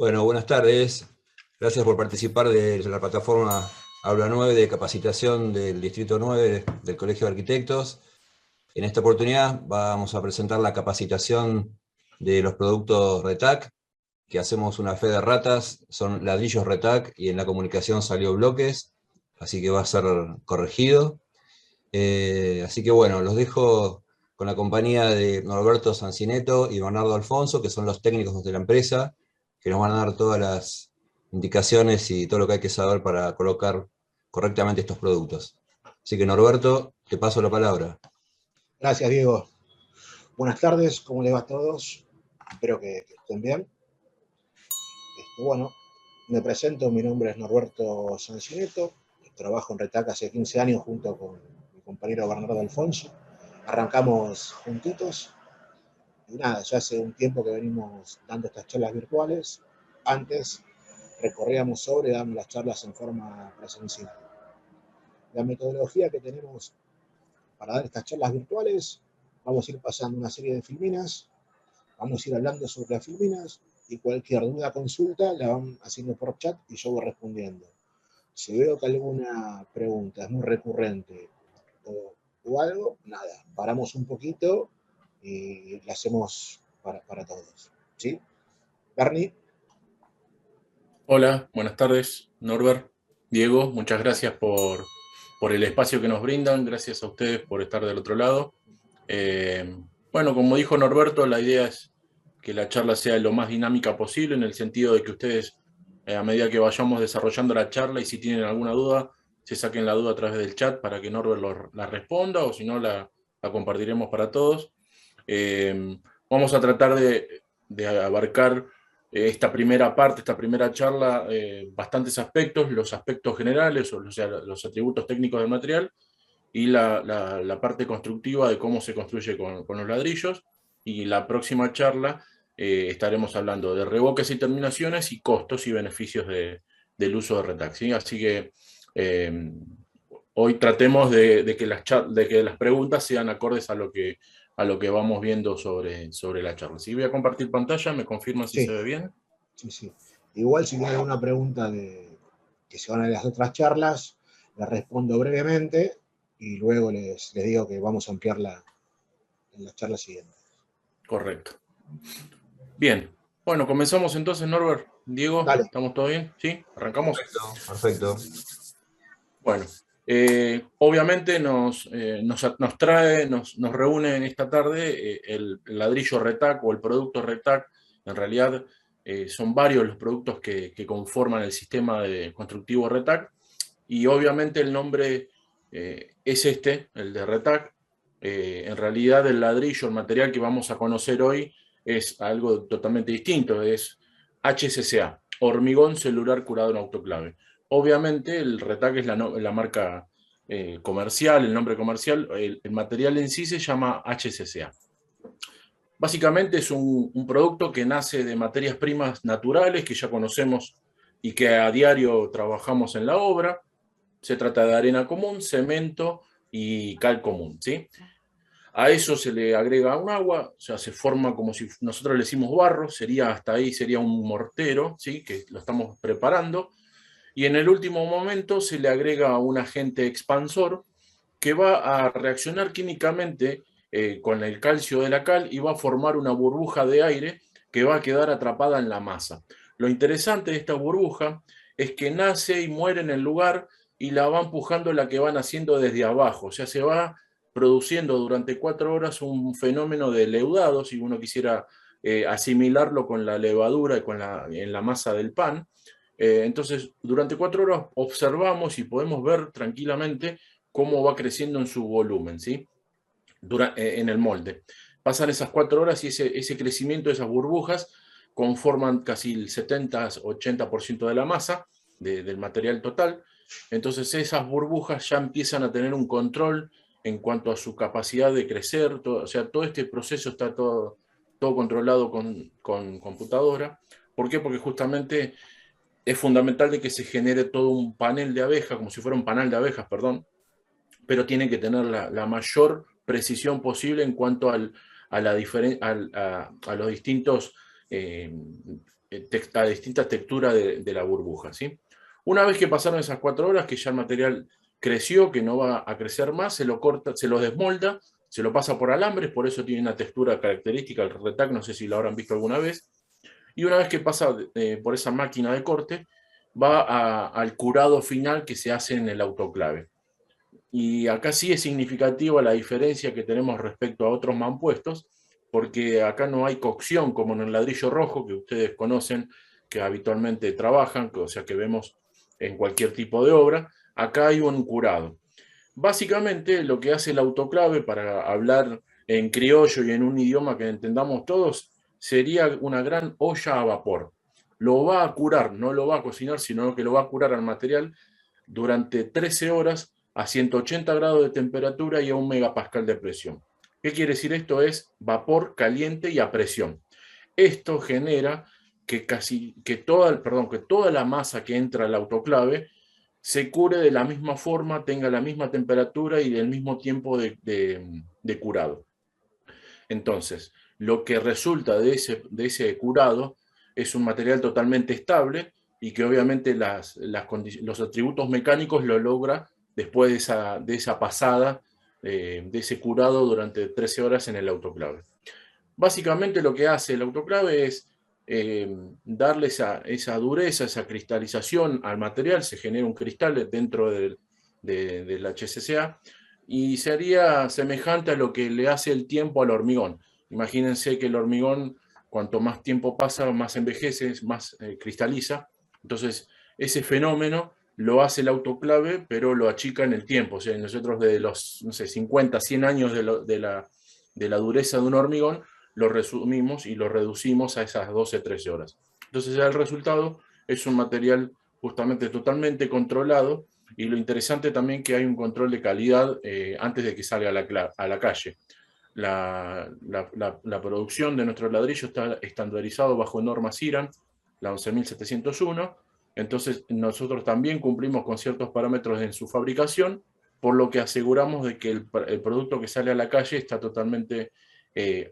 Bueno, buenas tardes. Gracias por participar de la plataforma Aula 9 de capacitación del Distrito 9 del Colegio de Arquitectos. En esta oportunidad vamos a presentar la capacitación de los productos RETAC, que hacemos una fe de ratas, son ladrillos RETAC y en la comunicación salió bloques, así que va a ser corregido. Así que bueno, los dejo con la compañía de Norberto Sancineto y Bernardo Alfonso, que son los técnicos de la empresa, que nos van a dar todas las indicaciones y todo lo que hay que saber para colocar correctamente estos productos. Así que Norberto, te paso la palabra. Gracias, Diego. Buenas tardes, ¿cómo les va a todos? Espero que estén bien. Bueno, me presento, mi nombre es Norberto Sancineto, trabajo en RETAC hace 15 años junto con mi compañero Bernardo Alfonso. Arrancamos juntitos y nada, ya hace un tiempo que venimos dando estas charlas virtuales. Antes recorríamos sobre, dando las charlas en forma presencial. La metodología que tenemos para dar estas charlas virtuales, vamos a ir pasando una serie de filminas, vamos a ir hablando sobre las filminas y cualquier duda, consulta, la van haciendo por chat y yo voy respondiendo. Si veo que alguna pregunta es muy recurrente o algo, nada, paramos un poquito y la hacemos para todos. ¿Sí? Bernie. Hola, buenas tardes, Norbert, Diego, muchas gracias por el espacio que nos brindan, gracias a ustedes por estar del otro lado. Bueno, como dijo Norberto, la idea es que la charla sea lo más dinámica posible, en el sentido de que ustedes, a medida que vayamos desarrollando la charla, y si tienen alguna duda, se saquen la duda a través del chat para que Norbert la responda, o si no, la compartiremos para todos. Vamos a tratar de abarcar esta primera parte, esta primera charla, bastantes aspectos, los aspectos generales, o sea, los atributos técnicos del material, y la parte constructiva de cómo se construye con los ladrillos. Y la próxima charla estaremos hablando de revoques y terminaciones y costos y beneficios del uso de RETAC, ¿sí? Así que hoy tratemos de que las preguntas sean acordes a lo que vamos viendo sobre la charla. Si voy a compartir pantalla, ¿me confirman si Sí, se ve bien? sí. Igual si tienen alguna pregunta que se van a las otras charlas, les respondo brevemente y luego les digo que vamos a ampliarla en la charla siguiente. Correcto. Bien. Bueno, comenzamos entonces, Norbert. Diego, Dale. ¿estamos todos bien? ¿Sí? ¿Arrancamos? Perfecto. Bueno, obviamente nos reúne en esta tarde el ladrillo RETAC o el producto RETAC. En realidad son varios los productos que conforman el sistema constructivo RETAC, y obviamente el nombre es el de RETAC. En realidad el ladrillo, el material que vamos a conocer hoy, es algo totalmente distinto, es HCCA, hormigón celular curado en autoclave. Obviamente el RETAC es la marca comercial, el nombre comercial, el material en sí se llama HCCA. Básicamente es un producto que nace de materias primas naturales que ya conocemos y que a diario trabajamos en la obra. Se trata de arena común, cemento y cal común, ¿sí? A eso se le agrega un agua, o sea, se forma como si nosotros le decimos barro, hasta ahí sería un mortero, ¿sí? Que lo estamos preparando. Y en el último momento se le agrega un agente expansor que va a reaccionar químicamente con el calcio de la cal y va a formar una burbuja de aire que va a quedar atrapada en la masa. Lo interesante de esta burbuja es que nace y muere en el lugar y la va empujando la que van haciendo desde abajo. O sea, se va produciendo durante 4 horas un fenómeno de leudado, si uno quisiera asimilarlo con la levadura y en la masa del pan. Entonces, durante 4 horas observamos y podemos ver tranquilamente cómo va creciendo en su volumen, ¿sí? En el molde. Pasan esas 4 horas y ese crecimiento de esas burbujas conforman casi el 70-80% de la masa del material total. Entonces esas burbujas ya empiezan a tener un control en cuanto a su capacidad de crecer, o sea, todo este proceso está todo controlado con computadora. ¿Por qué? Porque justamente es fundamental de que se genere todo un panel de abejas, como si fuera un panal de abejas, perdón, pero tiene que tener la mayor precisión posible en cuanto a los distintos a distintas texturas de la burbuja, ¿sí? Una vez que pasaron esas 4 horas, que ya el material creció, que no va a crecer más, se lo corta, se lo desmolda, se lo pasa por alambres, por eso tiene una textura característica, el Retac, no sé si lo habrán visto alguna vez. Y una vez que pasa por esa máquina de corte, va al curado final que se hace en el autoclave. Y acá sí es significativa la diferencia que tenemos respecto a otros mampuestos, porque acá no hay cocción como en el ladrillo rojo, que ustedes conocen, que habitualmente trabajan, o sea que vemos en cualquier tipo de obra. Acá hay un curado. Básicamente lo que hace el autoclave, para hablar en criollo y en un idioma que entendamos todos, sería una gran olla a vapor. Lo va a curar, no lo va a cocinar, sino que lo va a curar al material durante 13 horas a 180 grados de temperatura y a 1 megapascal de presión. ¿Qué quiere decir esto? Es vapor caliente y a presión. Esto genera que toda la masa que entra al autoclave se cure de la misma forma, tenga la misma temperatura y el mismo tiempo de curado. Entonces, lo que resulta de ese curado es un material totalmente estable y que obviamente los atributos mecánicos lo logra después de esa pasada, de ese curado durante 13 horas en el autoclave. Básicamente lo que hace el autoclave es darle esa dureza, esa cristalización al material, se genera un cristal dentro del HCCA y sería semejante a lo que le hace el tiempo al hormigón. Imagínense que el hormigón, cuanto más tiempo pasa, más envejece, más cristaliza. Entonces, ese fenómeno lo hace el autoclave, pero lo achica en el tiempo. O sea, nosotros de los, no sé, 50, 100 años de la dureza de un hormigón, lo resumimos y lo reducimos a esas 12, 13 horas. Entonces, el resultado es un material justamente totalmente controlado, y lo interesante también que hay un control de calidad antes de que salga a la calle. La producción de nuestro ladrillo está estandarizado bajo normas IRAN, la 11701, entonces nosotros también cumplimos con ciertos parámetros en su fabricación, por lo que aseguramos de que el producto que sale a la calle está totalmente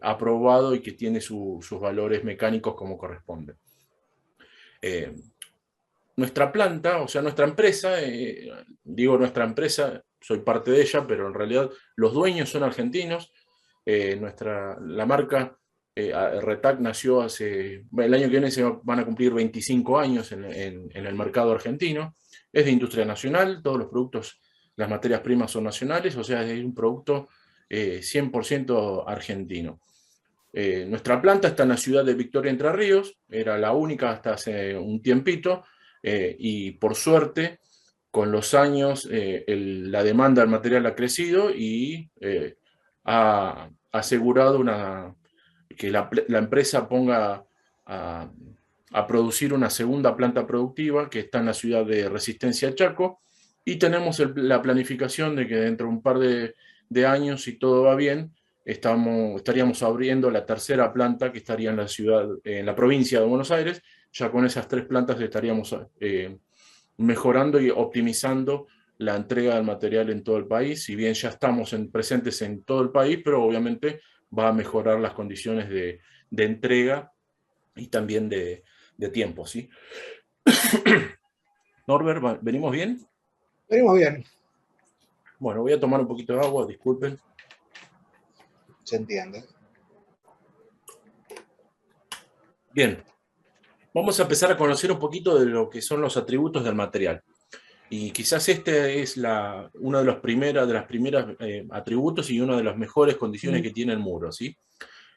aprobado y que tiene sus valores mecánicos como corresponde. Nuestra planta, o sea, nuestra empresa, digo nuestra empresa, soy parte de ella, pero en realidad los dueños son argentinos. La marca Retac nació el año que viene se van a cumplir 25 años en el mercado argentino. Es de industria nacional, todos los productos, las materias primas son nacionales, o sea, es un producto 100% argentino. Nuestra planta está en la ciudad de Victoria, Entre Ríos, era la única hasta hace un tiempito, y por suerte, con los años, la demanda del material ha crecido y ha asegurado que la empresa ponga a producir una segunda planta productiva que está en la ciudad de Resistencia, Chaco, y tenemos la planificación de que dentro de un par de años, si todo va bien, estaríamos abriendo la tercera planta que estaría en la provincia de Buenos Aires. Ya con esas 3 plantas estaríamos mejorando y optimizando la entrega del material en todo el país. Si bien ya estamos presentes en todo el país, pero obviamente va a mejorar las condiciones de entrega y también de tiempo, ¿sí? Norbert, ¿venimos bien? Venimos bien. Bueno, voy a tomar un poquito de agua, disculpen. Se entiende. Bien, vamos a empezar a conocer un poquito de lo que son los atributos del material. Y quizás este es uno de los primeros atributos y una de las mejores condiciones que tiene el muro, ¿sí?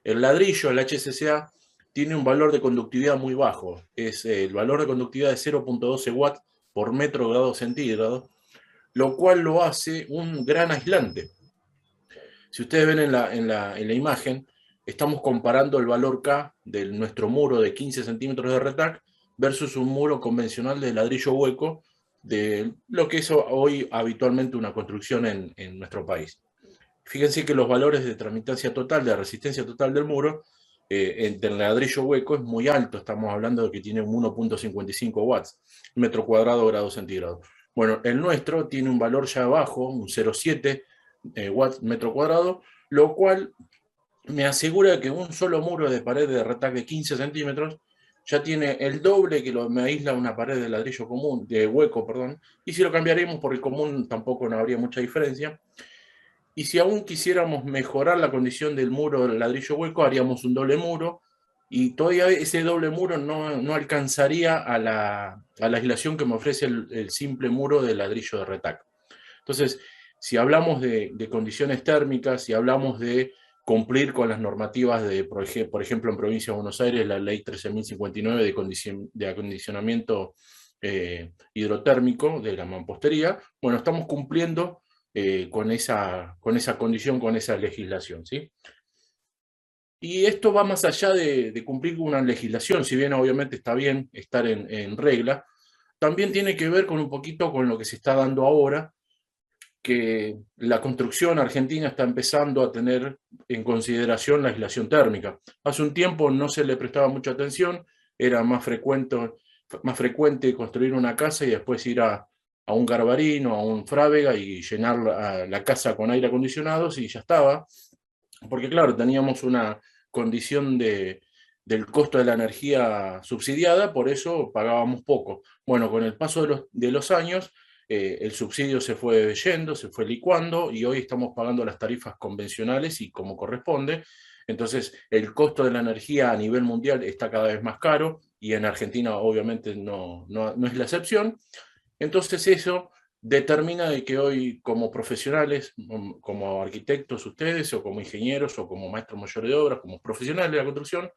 El ladrillo, el HCCA, tiene un valor de conductividad muy bajo. El valor de conductividad de 0.12 watts por metro grado centígrado, lo cual lo hace un gran aislante. Si ustedes ven en la imagen, estamos comparando el valor K de nuestro muro de 15 centímetros de Retac versus un muro convencional de ladrillo hueco, de lo que es hoy habitualmente una construcción en nuestro país. Fíjense que los valores de transmitancia total, de resistencia total del muro, del ladrillo hueco es muy alto. Estamos hablando de que tiene un 1.55 watts, metro cuadrado, grado centígrado. Bueno, el nuestro tiene un valor ya bajo, un 0.7 watts metro cuadrado, lo cual me asegura que un solo muro de pared de Retac de 15 centímetros ya tiene el doble que me aísla una pared de ladrillo común, de hueco, perdón, y si lo cambiaremos por el común tampoco no habría mucha diferencia. Y si aún quisiéramos mejorar la condición del muro del ladrillo hueco, haríamos un doble muro, y todavía ese doble muro no alcanzaría a la aislación que me ofrece el simple muro de ladrillo de retac. Entonces, si hablamos de condiciones térmicas, si hablamos de cumplir con las normativas de, por ejemplo, en Provincia de Buenos Aires, la ley 13.059 de acondicionamiento hidrotérmico de la mampostería, bueno, estamos cumpliendo con esa condición, con esa legislación, ¿sí? Y esto va más allá de cumplir con una legislación, si bien obviamente está bien estar en regla, también tiene que ver con un poquito con lo que se está dando ahora, que la construcción argentina está empezando a tener en consideración la aislación térmica. Hace un tiempo no se le prestaba mucha atención, era más frecuente construir una casa y después ir a un Garbarino, a un Frávega y llenar la casa con aire acondicionado y ya estaba, porque claro, teníamos una condición del costo de la energía subsidiada, por eso pagábamos poco. Bueno, con el paso de los años, el subsidio se fue yendo, se fue licuando, y hoy estamos pagando las tarifas convencionales y como corresponde. Entonces, el costo de la energía a nivel mundial está cada vez más caro, y en Argentina obviamente no es la excepción. Entonces eso determina de que hoy como profesionales, como arquitectos ustedes, o como ingenieros, o como maestros mayores de obras, como profesionales de la construcción,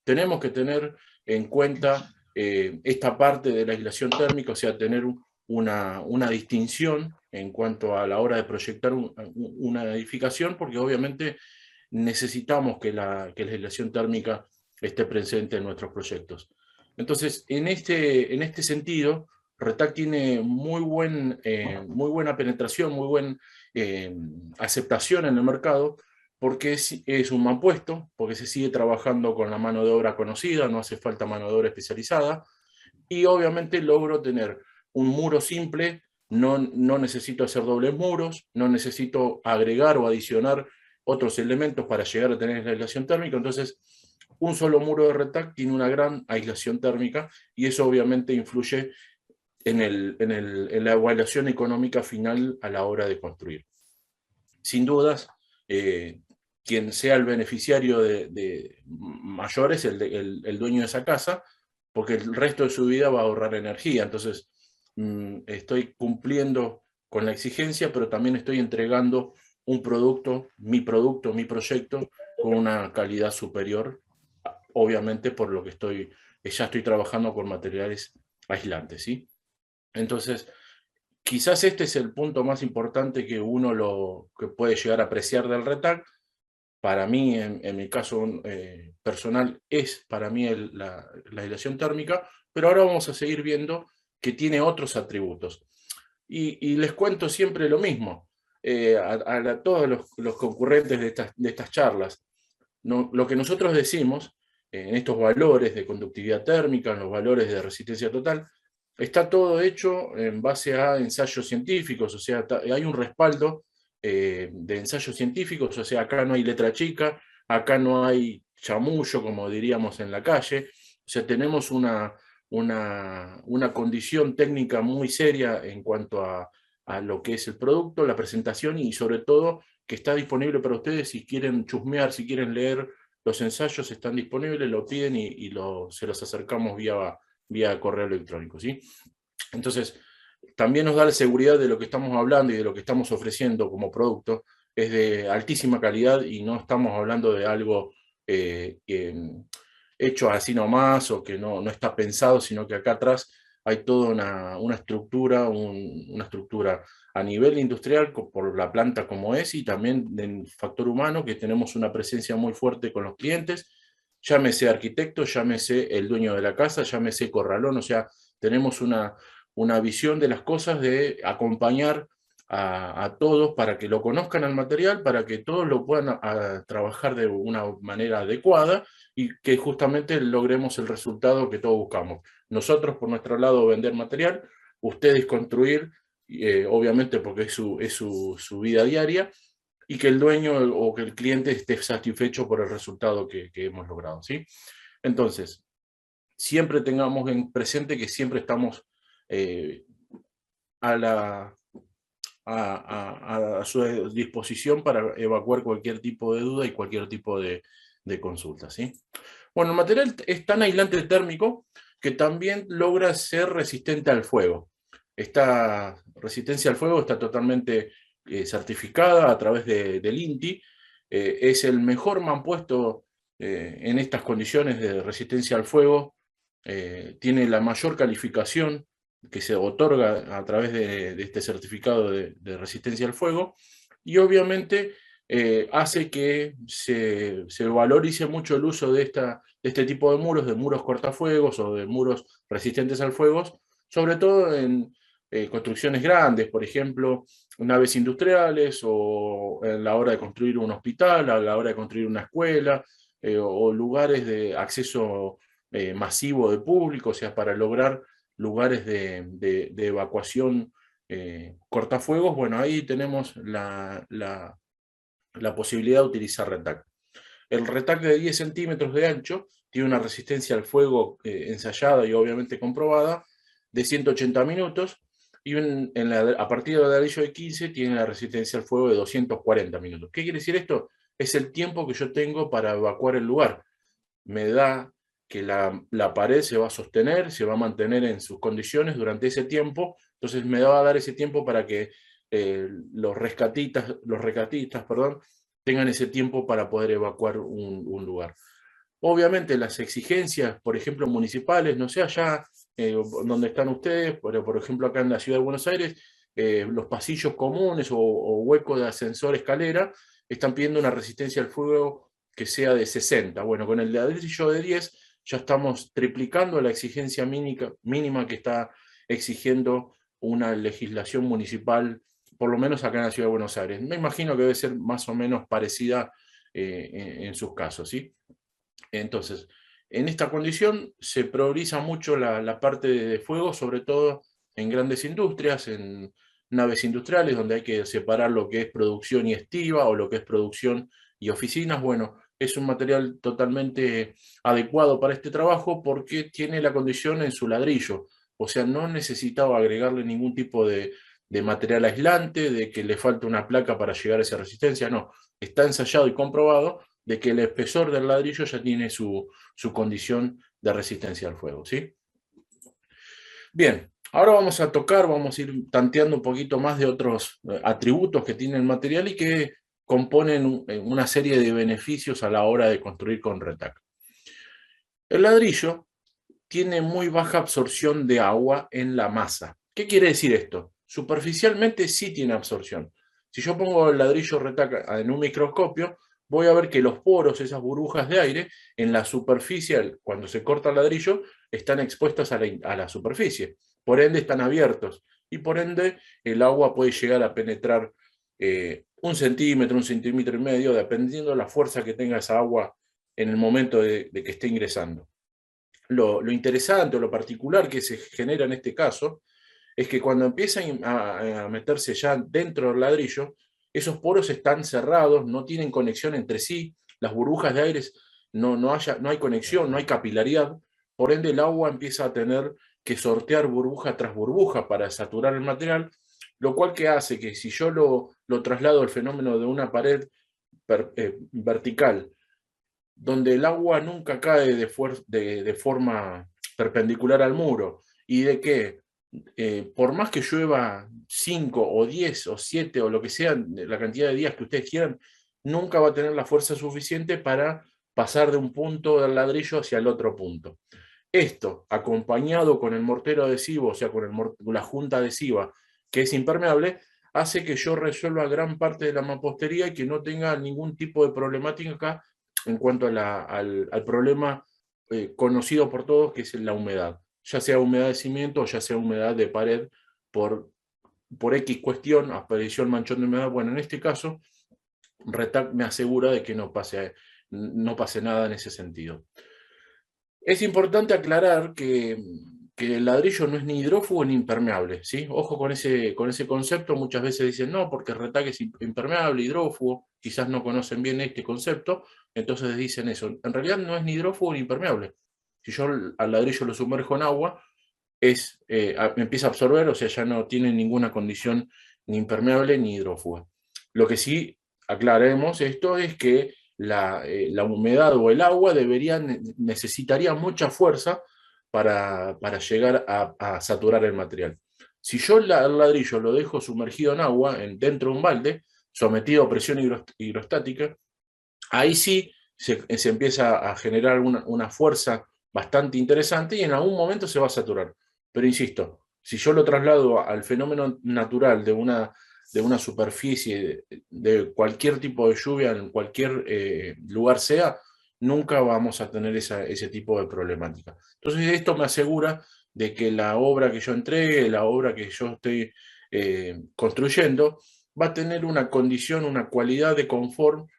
tenemos que tener en cuenta esta parte de la aislación térmica, o sea, tener una distinción en cuanto a la hora de proyectar una edificación, porque obviamente necesitamos que la aislación térmica esté presente en nuestros proyectos. Entonces, en este sentido, Retac tiene muy buena penetración, muy buena aceptación en el mercado, porque es un mampuesto, porque se sigue trabajando con la mano de obra conocida, no hace falta mano de obra especializada, y obviamente logro tener un muro simple, no necesito hacer dobles muros, no necesito agregar o adicionar otros elementos para llegar a tener la aislación térmica. Entonces, un solo muro de Retac tiene una gran aislación térmica, y eso obviamente influye en la evaluación económica final a la hora de construir. Sin dudas, quien sea el beneficiario mayor es el dueño de esa casa, porque el resto de su vida va a ahorrar energía. Entonces, estoy cumpliendo con la exigencia, pero también estoy entregando un producto, mi proyecto, con una calidad superior, obviamente por lo que ya estoy trabajando con materiales aislantes, ¿sí? Entonces, quizás este es el punto más importante que uno que puede llegar a apreciar del Retac. Para mí, en mi caso personal, es para mí la aislación térmica, pero ahora vamos a seguir viendo que tiene otros atributos. Y les cuento siempre lo mismo a todos los concurrentes de estas charlas. Lo que nosotros decimos en estos valores de conductividad térmica, en los valores de resistencia total, está todo hecho en base a ensayos científicos, o sea, hay un respaldo de ensayos científicos, o sea, acá no hay letra chica, acá no hay chamullo, como diríamos en la calle, o sea, tenemos una condición técnica muy seria en cuanto a lo que es el producto, la presentación, y sobre todo que está disponible para ustedes si quieren chusmear, si quieren leer los ensayos, están disponibles, lo piden y se los acercamos vía correo electrónico, ¿sí? Entonces, también nos da la seguridad de lo que estamos hablando y de lo que estamos ofreciendo como producto, es de altísima calidad, y no estamos hablando de algo hecho así nomás, o que no está pensado, sino que acá atrás hay toda una estructura, una estructura a nivel industrial por la planta como es, y también del factor humano, que tenemos una presencia muy fuerte con los clientes, llámese arquitecto, llámese el dueño de la casa, llámese corralón, o sea, tenemos una visión de las cosas de acompañar a todos para que lo conozcan al material, para que todos lo puedan trabajar de una manera adecuada, y que justamente logremos el resultado que todos buscamos. Nosotros por nuestro lado vender material, ustedes construir, obviamente porque es su vida diaria, y que el dueño o que el cliente esté satisfecho por el resultado que hemos logrado, ¿sí? Entonces, siempre tengamos en presente que siempre estamos a su disposición para evacuar cualquier tipo de duda y cualquier tipo de consulta, ¿sí? Bueno, el material es tan aislante térmico que también logra ser resistente al fuego. Esta resistencia al fuego está totalmente certificada a través del INTI. Es el mejor mampuesto en estas condiciones de resistencia al fuego. Tiene la mayor calificación que se otorga a través de este certificado de resistencia al fuego, y obviamente hace que se valorice mucho el uso de este tipo de muros cortafuegos o de muros resistentes al fuego, sobre todo en construcciones grandes, por ejemplo, naves industriales, o a la hora de construir un hospital, a la hora de construir una escuela, o lugares de acceso masivo de público, o sea, para lograr lugares de evacuación cortafuegos. Bueno, ahí tenemos la posibilidad de utilizar RETAC. El RETAC de 10 centímetros de ancho tiene una resistencia al fuego ensayada y obviamente comprobada de 180 minutos, y a partir del ladrillo de 15 tiene la resistencia al fuego de 240 minutos. ¿Qué quiere decir esto? Es el tiempo que yo tengo para evacuar el lugar. Me da que la pared se va a sostener, se va a mantener en sus condiciones durante ese tiempo, entonces me va a dar ese tiempo para que los rescatistas, tengan ese tiempo para poder evacuar un lugar. Obviamente las exigencias, por ejemplo, municipales, no sé allá donde están ustedes, pero por ejemplo acá en la ciudad de Buenos Aires, los pasillos comunes o huecos de ascensor, escalera, están pidiendo una resistencia al fuego que sea de 60. Bueno, con el ladrillo de 10 ya estamos triplicando la exigencia mínima que está exigiendo una legislación municipal, por lo menos acá en la ciudad de Buenos Aires. Me imagino que debe ser más o menos parecida en sus casos, ¿sí? Entonces, en esta condición se prioriza mucho la parte de fuego, sobre todo en grandes industrias, en naves industriales, donde hay que separar lo que es producción y estiva, o lo que es producción y oficinas. Bueno, es un material totalmente adecuado para este trabajo porque tiene la condición en su ladrillo. O sea, no necesitaba agregarle ningún tipo de material aislante, de que le falte una placa para llegar a esa resistencia. No, está ensayado y comprobado de que el espesor del ladrillo ya tiene su condición de resistencia al fuego, ¿sí? Bien, ahora vamos a ir tanteando un poquito más de otros atributos que tiene el material y que componen una serie de beneficios a la hora de construir con RETAC. El ladrillo tiene muy baja absorción de agua en la masa. ¿Qué quiere decir esto? Superficialmente sí tiene absorción. Si yo pongo el ladrillo RETAC en un microscopio, voy a ver que los poros, esas burbujas de aire, en la superficie, cuando se corta el ladrillo, están expuestas a la superficie. Por ende, están abiertos. Y por ende, el agua puede llegar a penetrar 1 centímetro, 1,5 centímetros, dependiendo de la fuerza que tenga esa agua en el momento de que esté ingresando. Lo interesante o lo particular que se genera en este caso es que cuando empiezan a meterse ya dentro del ladrillo, esos poros están cerrados, no tienen conexión entre sí, las burbujas de aire no hay conexión, no hay capilaridad, por ende el agua empieza a tener que sortear burbuja tras burbuja para saturar el material, lo cual que hace que si yo lo traslado al fenómeno de una pared vertical, donde el agua nunca cae de forma perpendicular al muro, y de que por más que llueva 5 o 10 o 7 o lo que sea, la cantidad de días que ustedes quieran, nunca va a tener la fuerza suficiente para pasar de un punto del ladrillo hacia el otro punto. Esto, acompañado con el mortero adhesivo, o sea, con la junta adhesiva, que es impermeable, hace que yo resuelva gran parte de la mampostería y que no tenga ningún tipo de problemática acá en cuanto al problema conocido por todos, que es la humedad. Ya sea humedad de cimiento o ya sea humedad de pared, por X cuestión, apareció el manchón de humedad. Bueno, en este caso, RETAC me asegura de que no pase nada en ese sentido. Es importante aclarar que el ladrillo no es ni hidrófugo ni impermeable, ¿sí? Ojo con ese concepto. Muchas veces dicen, no, porque el RETAC es impermeable, hidrófugo, quizás no conocen bien este concepto, entonces dicen eso. En realidad no es ni hidrófugo ni impermeable. Si yo al ladrillo lo sumerjo en agua, empieza a absorber, o sea, ya no tiene ninguna condición ni impermeable ni hidrófuga. Lo que sí aclaremos esto es que la humedad o el agua necesitaría mucha fuerza para llegar a saturar el material. Si yo el ladrillo lo dejo sumergido en agua, dentro de un balde, sometido a presión hidrostática, ahí sí se empieza a generar una fuerza bastante interesante y en algún momento se va a saturar. Pero insisto, si yo lo traslado al fenómeno natural de una superficie, de cualquier tipo de lluvia, en cualquier lugar sea, nunca vamos a tener ese tipo de problemática. Entonces esto me asegura de que la obra que yo entregue, la obra que yo estoy construyendo, va a tener una condición, una cualidad de confort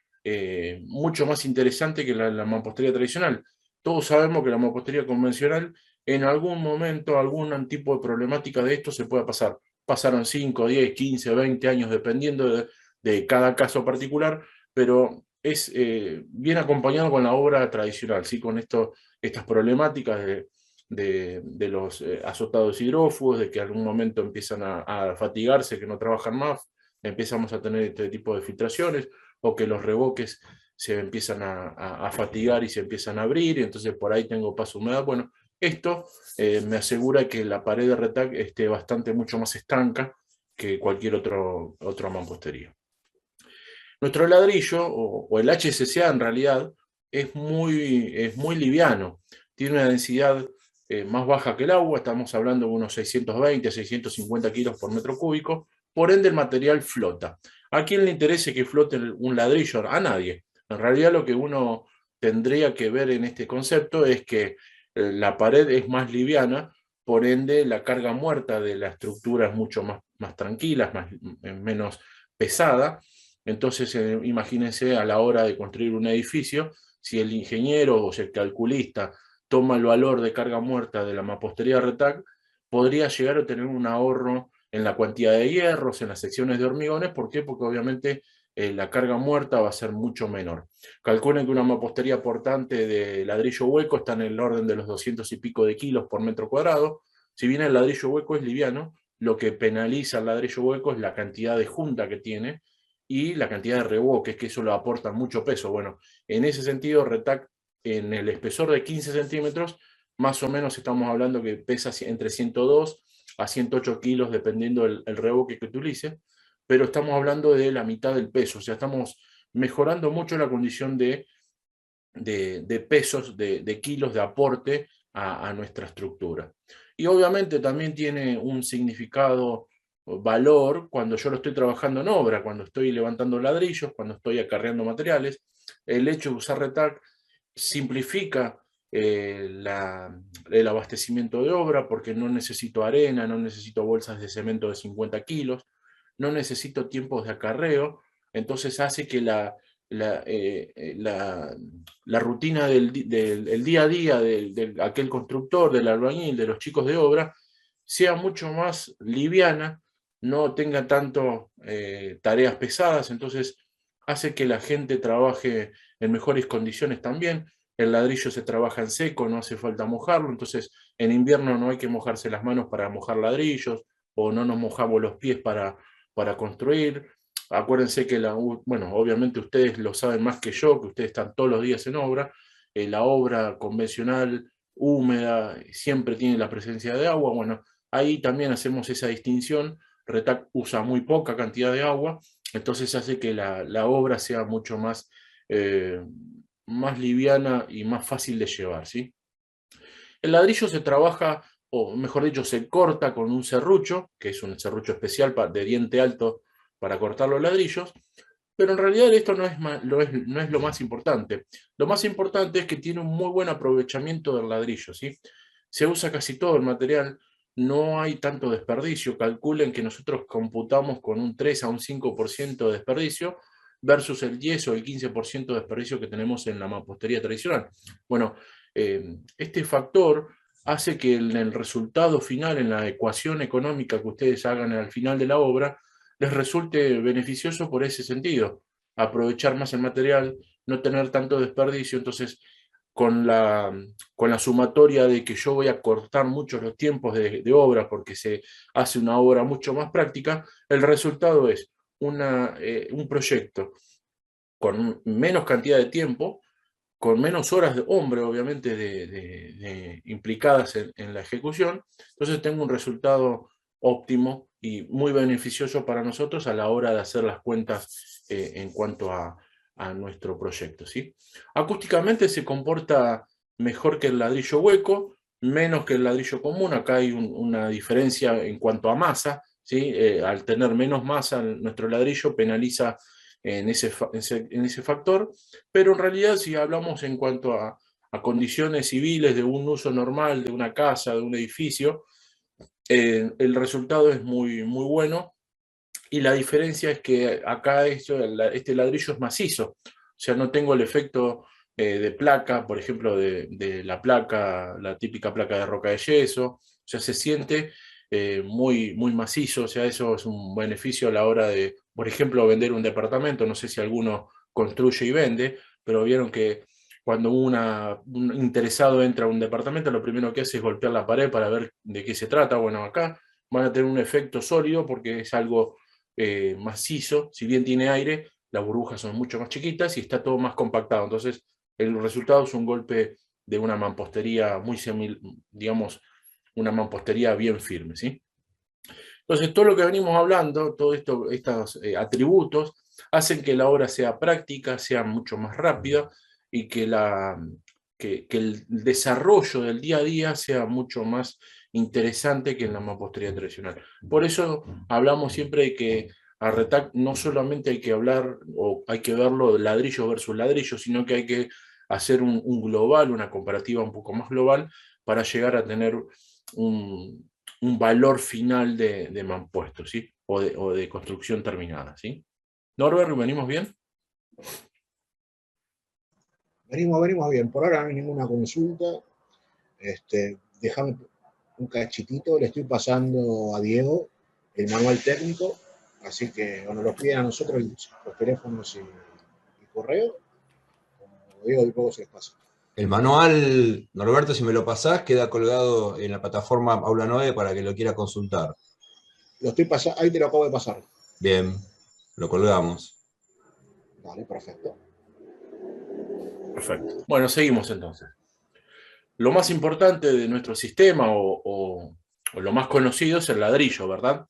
mucho más interesante que la mampostería tradicional. Todos sabemos que la mampostería convencional en algún momento, algún tipo de problemática de esto se puede pasar. Pasaron 5, 10, 15, 20 años, dependiendo de cada caso particular, pero es bien acompañado con la obra tradicional, ¿sí? Con estas problemáticas de los azotados hidrófugos, de que en algún momento empiezan a fatigarse, que no trabajan más, empezamos a tener este tipo de filtraciones, o que los revoques se empiezan a fatigar y se empiezan a abrir, y entonces por ahí tengo paso humedad. Bueno, esto me asegura que la pared de RETAC esté mucho más estanca que cualquier otra mampostería. Nuestro ladrillo, o el HSCA en realidad, es muy liviano. Tiene una densidad más baja que el agua, estamos hablando de unos 620 a 650 kilos por metro cúbico, por ende el material flota. ¿A quién le interesa que flote un ladrillo? A nadie. En realidad lo que uno tendría que ver en este concepto es que la pared es más liviana, por ende la carga muerta de la estructura es mucho más tranquila, menos pesada. Entonces imagínense a la hora de construir un edificio, si el ingeniero o si el calculista toma el valor de carga muerta de la mampostería RETAC, podría llegar a tener un ahorro en la cantidad de hierros, en las secciones de hormigones. ¿Por qué? Porque obviamente la carga muerta va a ser mucho menor. Calculen que una mampostería portante de ladrillo hueco está en el orden de los 200 y pico de kilos por metro cuadrado. Si bien el ladrillo hueco es liviano, lo que penaliza al ladrillo hueco es la cantidad de junta que tiene y la cantidad de revoques, que eso le aporta mucho peso. Bueno, en ese sentido, RETAC en el espesor de 15 centímetros, más o menos estamos hablando que pesa entre 102 a 108 kilos, dependiendo el revoque que utilice, pero estamos hablando de la mitad del peso, o sea, estamos mejorando mucho la condición de pesos, de kilos de aporte a nuestra estructura. Y obviamente también tiene un significado, valor, cuando yo lo estoy trabajando en obra, cuando estoy levantando ladrillos, cuando estoy acarreando materiales. El hecho de usar RETAC simplifica el abastecimiento de obra, porque no necesito arena, no necesito bolsas de cemento de 50 kilos, no necesito tiempos de acarreo, entonces hace que la rutina del día a día de aquel constructor, del albañil, de los chicos de obra, sea mucho más liviana, no tenga tanto tareas pesadas, entonces hace que la gente trabaje en mejores condiciones también. El ladrillo se trabaja en seco, no hace falta mojarlo, entonces en invierno no hay que mojarse las manos para mojar ladrillos, o no nos mojamos los pies para construir. Acuérdense que bueno, obviamente ustedes lo saben más que yo, que ustedes están todos los días en obra. La obra convencional, húmeda, siempre tiene la presencia de agua. Bueno, ahí también hacemos esa distinción. RETAC usa muy poca cantidad de agua, entonces hace que la obra sea mucho más liviana y más fácil de llevar, ¿sí? El ladrillo se trabaja, o mejor dicho, se corta con un serrucho, que es un serrucho especial de diente alto para cortar los ladrillos, pero en realidad esto no es lo más importante. Lo más importante es que tiene un muy buen aprovechamiento del ladrillo, ¿sí? Se usa casi todo el material, no hay tanto desperdicio. Calculen que nosotros computamos con un 3 a un 5% de desperdicio versus el 10 o el 15% de desperdicio que tenemos en la mampostería tradicional. Bueno, este factor hace que en el resultado final, en la ecuación económica que ustedes hagan al final de la obra, les resulte beneficioso por ese sentido. Aprovechar más el material, no tener tanto desperdicio. Entonces, con la sumatoria de que yo voy a cortar mucho los tiempos de obra porque se hace una obra mucho más práctica, el resultado es un proyecto con menos cantidad de tiempo, con menos horas de hombre, obviamente, implicadas en la ejecución. Entonces tengo un resultado óptimo y muy beneficioso para nosotros a la hora de hacer las cuentas en cuanto a nuestro proyecto, ¿sí? Acústicamente se comporta mejor que el ladrillo hueco, menos que el ladrillo común. Acá hay una diferencia en cuanto a masa, ¿sí? Al tener menos masa, nuestro ladrillo penaliza en ese factor, pero en realidad si hablamos en cuanto a condiciones civiles de un uso normal de una casa, de un edificio, el resultado es muy, muy bueno, y la diferencia es que acá este ladrillo es macizo, o sea, no tengo el efecto de placa, por ejemplo, de la placa, la típica placa de roca de yeso, o sea, se siente muy, muy macizo, o sea, eso es un beneficio a la hora de, por ejemplo, vender un departamento. No sé si alguno construye y vende, pero vieron que cuando un interesado entra a un departamento, lo primero que hace es golpear la pared para ver de qué se trata. Bueno, acá van a tener un efecto sólido porque es algo macizo. Si bien tiene aire, las burbujas son mucho más chiquitas y está todo más compactado. Entonces, el resultado es un golpe de una mampostería muy digamos, una mampostería bien firme, ¿sí? Entonces, todo lo que venimos hablando, todos estos atributos, hacen que la obra sea práctica, sea mucho más rápida y que el desarrollo del día a día sea mucho más interesante que en la mampostería tradicional. Por eso hablamos siempre de que a Retac no solamente hay que hablar o hay que verlo de ladrillo versus ladrillo, sino que hay que hacer un global, una comparativa un poco más global para llegar a tener un valor final de mampuesto, ¿sí? O de construcción terminada, ¿sí? Norbert, ¿venimos bien? Venimos bien. Por ahora no hay ninguna consulta. Déjame un cachitito, le estoy pasando a Diego el manual técnico, así que bueno, los piden a nosotros los teléfonos y correo. Como digo, y luego se les pasa. El manual, Norberto, si me lo pasás, queda colgado en la plataforma Aula 9 para que lo quiera consultar. Lo estoy pasando, ahí te lo acabo de pasar. Bien, lo colgamos. Vale, perfecto. Perfecto. Bueno, seguimos entonces. Lo más importante de nuestro sistema o lo más conocido es el ladrillo, ¿verdad?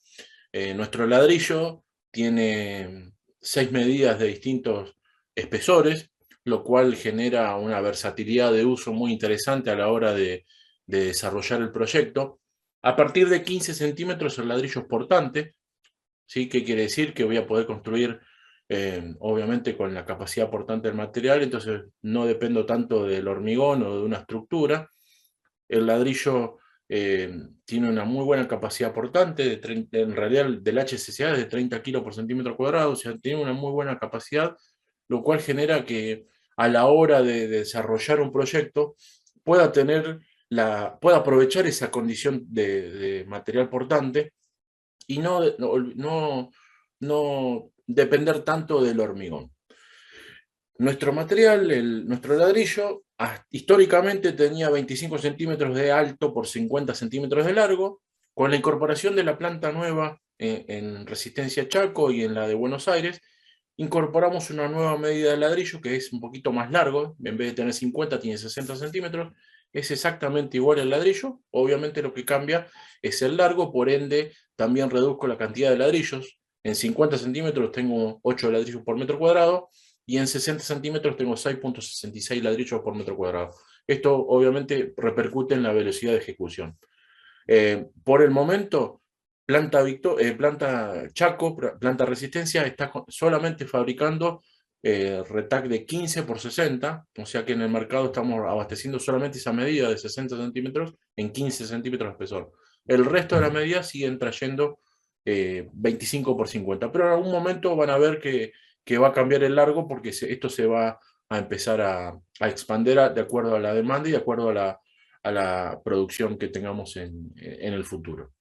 Nuestro ladrillo tiene 6 medidas de distintos espesores, lo cual genera una versatilidad de uso muy interesante a la hora de desarrollar el proyecto. A partir de 15 centímetros el ladrillo es portante, ¿sí? ¿Qué quiere decir? Que voy a poder construir, obviamente, con la capacidad portante del material, entonces no dependo tanto del hormigón o de una estructura. El ladrillo tiene una muy buena capacidad portante, en realidad del HSCA es de 30 kilos por centímetro cuadrado, o sea, tiene una muy buena capacidad, lo cual genera que a la hora de desarrollar un proyecto pueda pueda aprovechar esa condición de material portante y no depender tanto del hormigón. Nuestro material, nuestro ladrillo, históricamente tenía 25 centímetros de alto por 50 centímetros de largo. Con la incorporación de la planta nueva en Resistencia Chaco y en la de Buenos Aires, incorporamos una nueva medida de ladrillo que es un poquito más largo. En vez de tener 50, tiene 60 centímetros. Es exactamente igual al ladrillo. Obviamente lo que cambia es el largo, por ende también reduzco la cantidad de ladrillos. En 50 centímetros tengo 8 ladrillos por metro cuadrado, y en 60 centímetros tengo 6.66 ladrillos por metro cuadrado. Esto obviamente repercute en la velocidad de ejecución. Por el momento, planta Chaco, planta Resistencia, está solamente fabricando Retac de 15 por 60, o sea que en el mercado estamos abasteciendo solamente esa medida de 60 centímetros en 15 centímetros de espesor. El resto de las medidas siguen trayendo 25 por 50, pero en algún momento van a ver que va a cambiar el largo porque esto se va a empezar a expandir de acuerdo a la demanda y de acuerdo a la producción que tengamos en el futuro.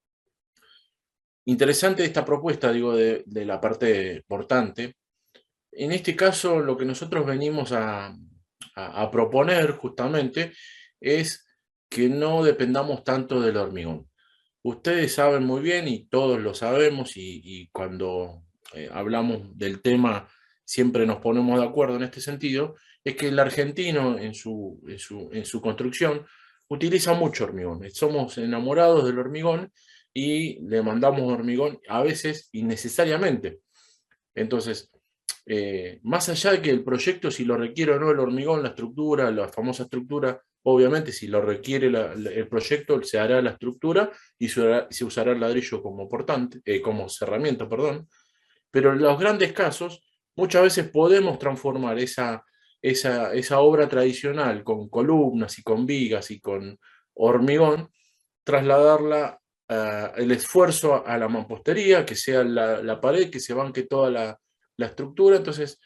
Interesante esta propuesta, digo, de la parte portante. En este caso, lo que nosotros venimos a a proponer justamente es que no dependamos tanto del hormigón. Ustedes saben muy bien y todos lo sabemos y cuando hablamos del tema siempre nos ponemos de acuerdo en este sentido, es que el argentino en su construcción utiliza mucho hormigón. Somos enamorados del hormigón y le mandamos hormigón a veces innecesariamente. Entonces, más allá de que el proyecto, si lo requiere o no el hormigón, la estructura, la famosa estructura, obviamente si lo requiere el proyecto, se hará la estructura y se usará el ladrillo como portante, como herramienta, perdón. Pero en los grandes casos, muchas veces podemos transformar esa obra tradicional con columnas y con vigas y con hormigón, trasladarla el esfuerzo a la mampostería, que sea la pared, que se banque toda la estructura, entonces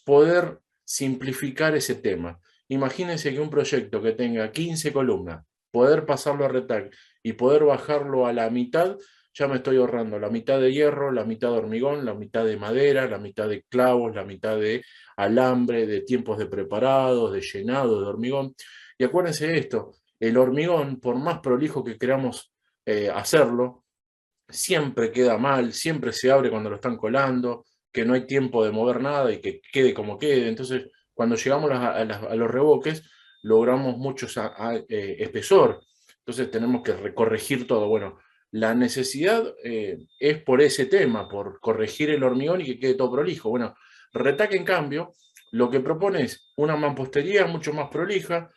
poder simplificar ese tema. Imagínense que un proyecto que tenga 15 columnas, poder pasarlo a Retac y poder bajarlo a la mitad, ya me estoy ahorrando la mitad de hierro, la mitad de hormigón, la mitad de madera, la mitad de clavos, la mitad de alambre, de tiempos de preparado, de llenado, de hormigón. Y acuérdense de esto, el hormigón, por más prolijo que queramos hacerlo, siempre queda mal, siempre se abre cuando lo están colando, que no hay tiempo de mover nada y que quede como quede. Entonces, cuando llegamos a los revoques, logramos mucho espesor. Entonces tenemos que recorregir todo. Bueno, la necesidad es por ese tema, por corregir el hormigón y que quede todo prolijo. Bueno, Retac, en cambio, lo que propone es una mampostería mucho más prolija.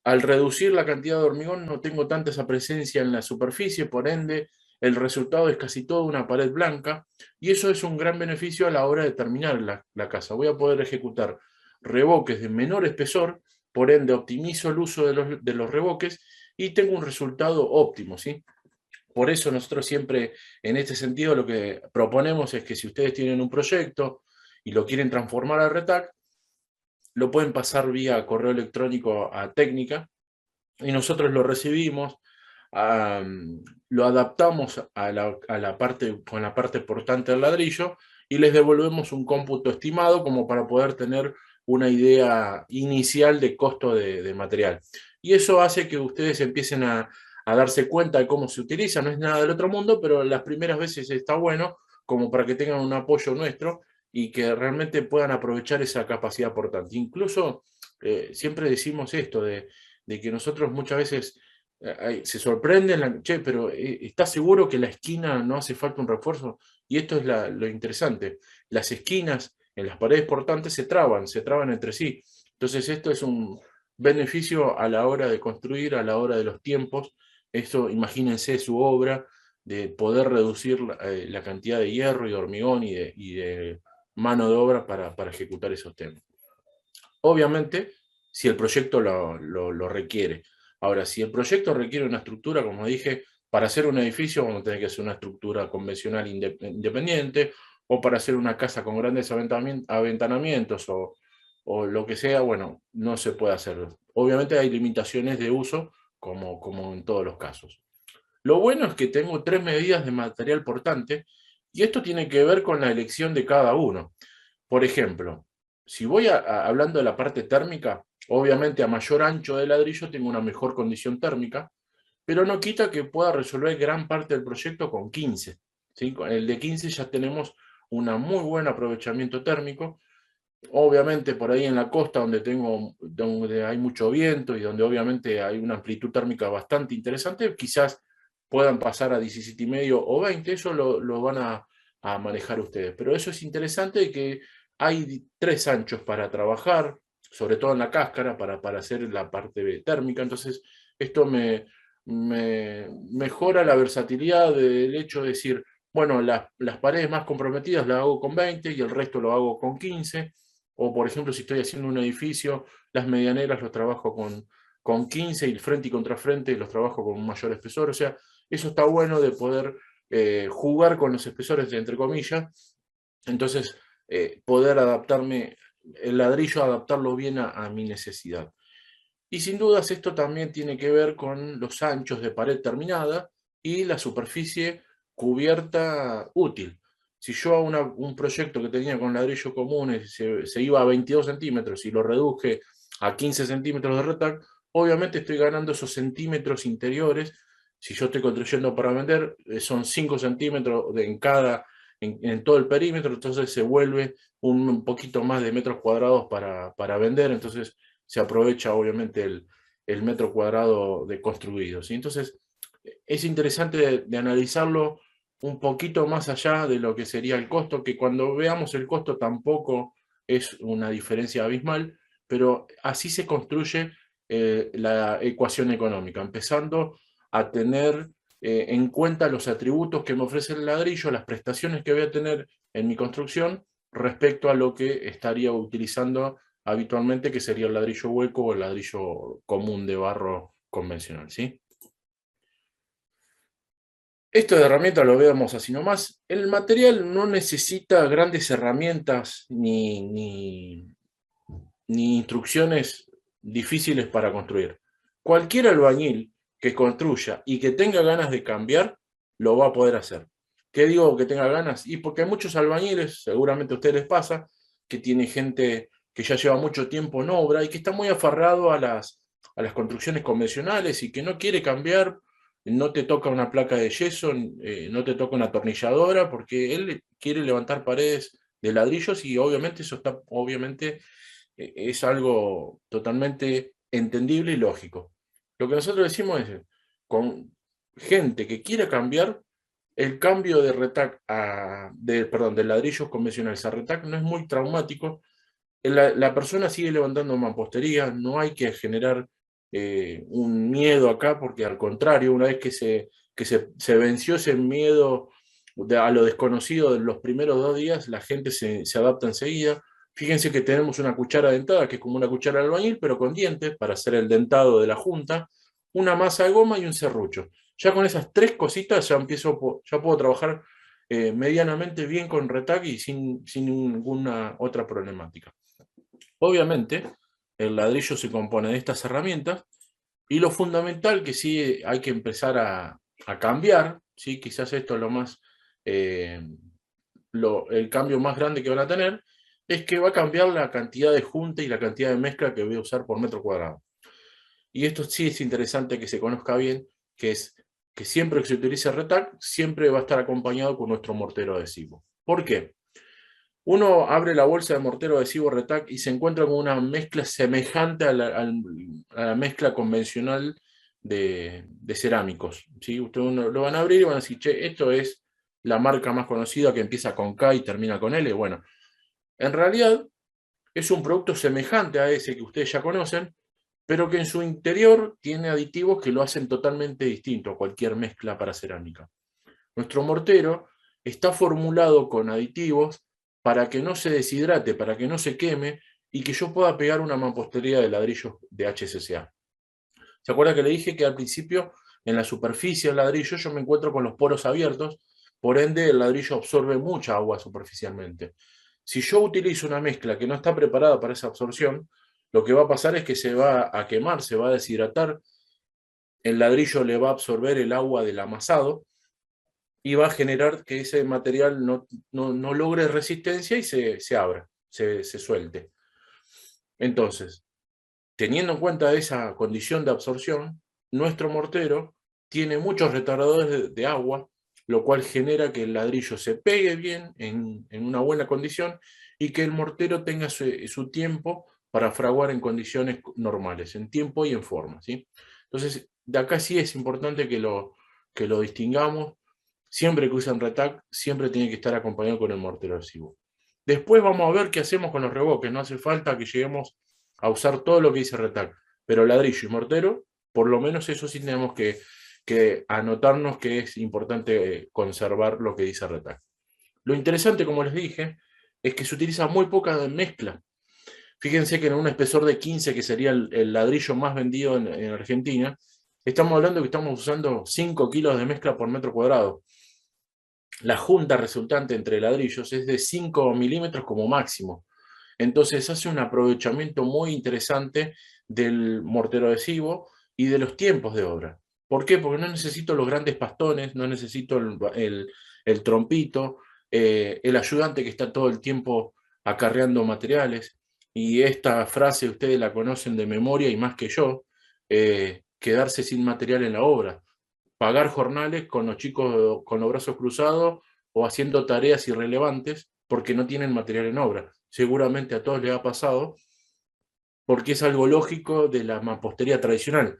Al reducir la cantidad de hormigón no tengo tanta esa presencia en la superficie, por ende el resultado es casi toda una pared blanca y eso es un gran beneficio a la hora de terminar la casa. Voy a poder ejecutar revoques de menor espesor, por ende optimizo el uso de los revoques y tengo un resultado óptimo, ¿sí? Por eso nosotros siempre en este sentido lo que proponemos es que si ustedes tienen un proyecto y lo quieren transformar a Retac, lo pueden pasar vía correo electrónico a técnica y nosotros lo recibimos, lo adaptamos a la parte, con la parte portante del ladrillo y les devolvemos un cómputo estimado como para poder tener una idea inicial de costo de material. Y eso hace que ustedes empiecen a darse cuenta de cómo se utiliza, no es nada del otro mundo, pero las primeras veces está bueno como para que tengan un apoyo nuestro y que realmente puedan aprovechar esa capacidad portante. Incluso siempre decimos esto de que nosotros muchas veces se sorprenden, che, pero ¿estás seguro que la esquina no hace falta un refuerzo? Y esto es lo interesante. Las esquinas en las paredes portantes se traban entre sí. Entonces esto es un beneficio a la hora de construir, a la hora de los tiempos. Esto, imagínense su obra de poder reducir la cantidad de hierro y de hormigón y de mano de obra para ejecutar esos temas. Obviamente, si el proyecto lo requiere. Ahora, si el proyecto requiere una estructura, como dije, para hacer un edificio vamos a tener que hacer una estructura convencional independiente, o para hacer una casa con grandes aventanamientos o lo que sea, bueno, no se puede hacer. Obviamente hay limitaciones de uso, como en todos los casos. Lo bueno es que tengo 3 medidas de material portante, y esto tiene que ver con la elección de cada uno. Por ejemplo, si voy hablando de la parte térmica, obviamente a mayor ancho de ladrillo tengo una mejor condición térmica, pero no quita que pueda resolver gran parte del proyecto con 15. ¿Sí? Con el de 15 ya tenemos un muy buen aprovechamiento térmico. Obviamente por ahí en la costa donde hay mucho viento y donde obviamente hay una amplitud térmica bastante interesante, quizás puedan pasar a 17,5 o 20, eso lo van a manejar ustedes. Pero eso es interesante que hay 3 anchos para trabajar, sobre todo en la cáscara, para hacer la parte térmica. Entonces esto me mejora la versatilidad del hecho de decir, bueno, las paredes más comprometidas las hago con 20 y el resto lo hago con 15. O, por ejemplo, si estoy haciendo un edificio, las medianeras los trabajo con 15 y el frente y contrafrente los trabajo con un mayor espesor. O sea, eso está bueno de poder jugar con los espesores, entre comillas. Entonces, poder adaptarme, el ladrillo, adaptarlo bien a mi necesidad. Y sin dudas esto también tiene que ver con los anchos de pared terminada y la superficie cubierta útil. Si yo a un proyecto que tenía con ladrillo comunes se iba a 22 centímetros y lo reduje a 15 centímetros de retac, obviamente estoy ganando esos centímetros interiores. Si yo estoy construyendo para vender, son 5 centímetros en todo el perímetro, entonces se vuelve un poquito más de metros cuadrados para vender, entonces se aprovecha obviamente el metro cuadrado de construido, ¿sí? Entonces es interesante de analizarlo un poquito más allá de lo que sería el costo, que cuando veamos el costo tampoco es una diferencia abismal, pero así se construye la ecuación económica, empezando a tener en cuenta los atributos que me ofrece el ladrillo, las prestaciones que voy a tener en mi construcción respecto a lo que estaría utilizando habitualmente, que sería el ladrillo hueco o el ladrillo común de barro convencional, ¿sí? Esto de herramientas lo vemos así nomás. El material no necesita grandes herramientas ni instrucciones difíciles para construir. Cualquier albañil que construya y que tenga ganas de cambiar, lo va a poder hacer. ¿Qué digo que tenga ganas? Y porque hay muchos albañiles, seguramente a ustedes les pasa, que tiene gente que ya lleva mucho tiempo en obra y que está muy aferrado a las construcciones convencionales y que no quiere cambiar. No te toca una placa de yeso, no te toca una atornilladora, porque él quiere levantar paredes de ladrillos y obviamente eso está, obviamente, es algo totalmente entendible y lógico. Lo que nosotros decimos es, con gente que quiera cambiar, el cambio de retac de ladrillos convencionales a retac no es muy traumático. La persona sigue levantando mampostería, no hay que generar un miedo acá, porque al contrario, una vez que se venció ese miedo a lo desconocido de los primeros 2 días, la gente se adapta enseguida. Fíjense que tenemos una cuchara dentada, que es como una cuchara de albañil, pero con dientes, para hacer el dentado de la junta, una masa de goma y un serrucho. Ya con esas 3 cositas ya puedo trabajar medianamente bien con retac y sin ninguna otra problemática. Obviamente, el ladrillo se compone de estas herramientas y lo fundamental que sí hay que empezar a cambiar, ¿sí? Quizás esto es el cambio más grande que van a tener, es que va a cambiar la cantidad de junta y la cantidad de mezcla que voy a usar por metro cuadrado. Y esto sí es interesante que se conozca bien, que es que siempre que se utilice retac, siempre va a estar acompañado con nuestro mortero adhesivo. ¿Por qué? Uno abre la bolsa de mortero adhesivo retac y se encuentra con una mezcla semejante a la mezcla convencional de cerámicos, ¿sí? Ustedes lo van a abrir y van a decir, che, esto es la marca más conocida que empieza con K y termina con L. Bueno, en realidad es un producto semejante a ese que ustedes ya conocen, pero que en su interior tiene aditivos que lo hacen totalmente distinto a cualquier mezcla para cerámica. Nuestro mortero está formulado con aditivos para que no se deshidrate, para que no se queme y que yo pueda pegar una mampostería de ladrillos de HSCA. ¿Se acuerda que le dije que al principio en la superficie del ladrillo yo me encuentro con los poros abiertos? Por ende, el ladrillo absorbe mucha agua superficialmente. Si yo utilizo una mezcla que no está preparada para esa absorción, lo que va a pasar es que se va a quemar, se va a deshidratar, el ladrillo le va a absorber el agua del amasado y va a generar que ese material no logre resistencia y se abra, se suelte. Entonces, teniendo en cuenta esa condición de absorción, nuestro mortero tiene muchos retardadores de agua, lo cual genera que el ladrillo se pegue bien en una buena condición y que el mortero tenga su tiempo para fraguar en condiciones normales, en tiempo y en forma, ¿sí? Entonces, de acá sí es importante que lo distingamos. Siempre que usan retac, siempre tiene que estar acompañado con el mortero adhesivo. Después vamos a ver qué hacemos con los revoques. No hace falta que lleguemos a usar todo lo que dice retac, pero ladrillo y mortero, por lo menos eso sí tenemos que anotarnos que es importante conservar lo que dice retac. Lo interesante, como les dije, es que se utiliza muy poca mezcla. Fíjense que en un espesor de 15, que sería el ladrillo más vendido en Argentina, estamos hablando que estamos usando 5 kilos de mezcla por metro cuadrado. La junta resultante entre ladrillos es de 5 milímetros como máximo. Entonces hace un aprovechamiento muy interesante del mortero adhesivo y de los tiempos de obra. ¿Por qué? Porque no necesito los grandes pastones, no necesito el trompito. el ayudante que está todo el tiempo acarreando materiales, y esta frase ustedes la conocen de memoria y más que yo, quedarse sin material en la obra, pagar jornales con los chicos con los brazos cruzados o haciendo tareas irrelevantes porque no tienen material en obra. Seguramente a todos les ha pasado, porque es algo lógico de la mampostería tradicional.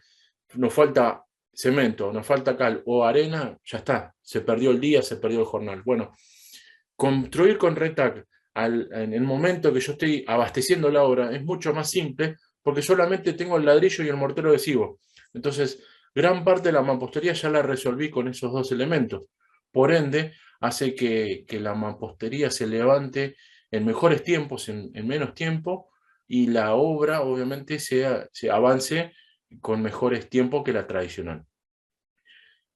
Nos falta cemento, nos falta cal o arena, ya está, se perdió el día, se perdió el jornal. Bueno, construir con RETAC en el momento que yo estoy abasteciendo la obra es mucho más simple porque solamente tengo el ladrillo y el mortero adhesivo. Entonces, gran parte de la mampostería ya la resolví con esos dos elementos. Por ende, hace que la mampostería se levante en mejores tiempos, en menos tiempo, y la obra obviamente se avance con mejores tiempos que la tradicional.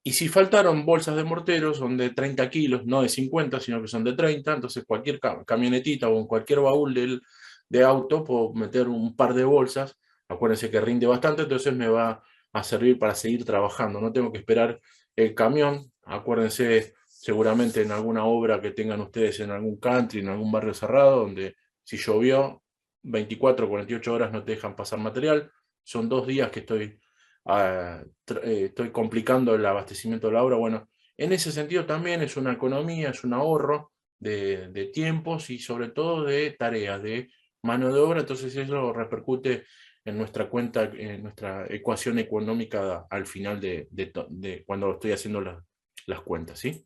Y si faltaron bolsas de mortero, son de 30 kilos, no de 50, sino que son de 30, entonces cualquier camionetita o en cualquier baúl de auto puedo meter un par de bolsas, acuérdense que rinde bastante, entonces me va a servir para seguir trabajando, no tengo que esperar el camión, acuérdense seguramente en alguna obra que tengan ustedes en algún country, en algún barrio cerrado, donde si llovió 24 o 48 horas no te dejan pasar material, son 2 días que estoy complicando el abastecimiento de la obra. Bueno, en ese sentido también es una economía, es un ahorro de tiempos y sobre todo de tareas, de mano de obra, entonces eso repercute en nuestra cuenta, en nuestra ecuación económica al final de cuando estoy haciendo las cuentas, ¿sí?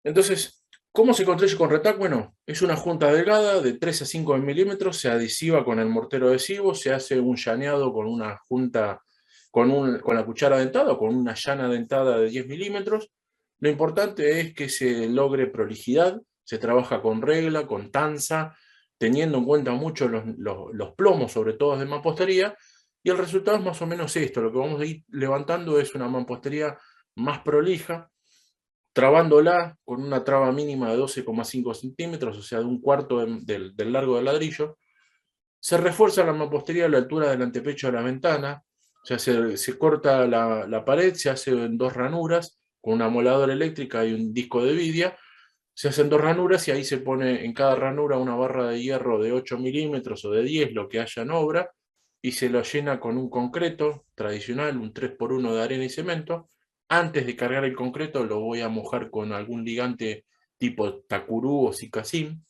Entonces, ¿cómo se construye con RETAC? Bueno, es una junta delgada de 3 a 5 milímetros, se adhesiva con el mortero adhesivo, se hace un llaneado con una junta, con la cuchara dentada o con una llana dentada de 10 milímetros. Lo importante es que se logre prolijidad, se trabaja con regla, con tanza, teniendo en cuenta mucho los plomos, sobre todo de mampostería, y el resultado es más o menos esto. Lo que vamos a ir levantando es una mampostería más prolija, trabándola con una traba mínima de 12,5 centímetros, o sea, de un cuarto del largo del ladrillo. Se refuerza la mampostería a la altura del antepecho de la ventana, o sea, se corta la pared, se hace en 2 ranuras, con una moladora eléctrica y un disco de vidia, se hacen 2 ranuras y ahí se pone en cada ranura una barra de hierro de 8 milímetros o de 10, lo que haya en obra, y se lo llena con un concreto tradicional, un 3x1 de arena y cemento. Antes de cargar el concreto lo voy a mojar con algún ligante tipo tacurú o sicasín,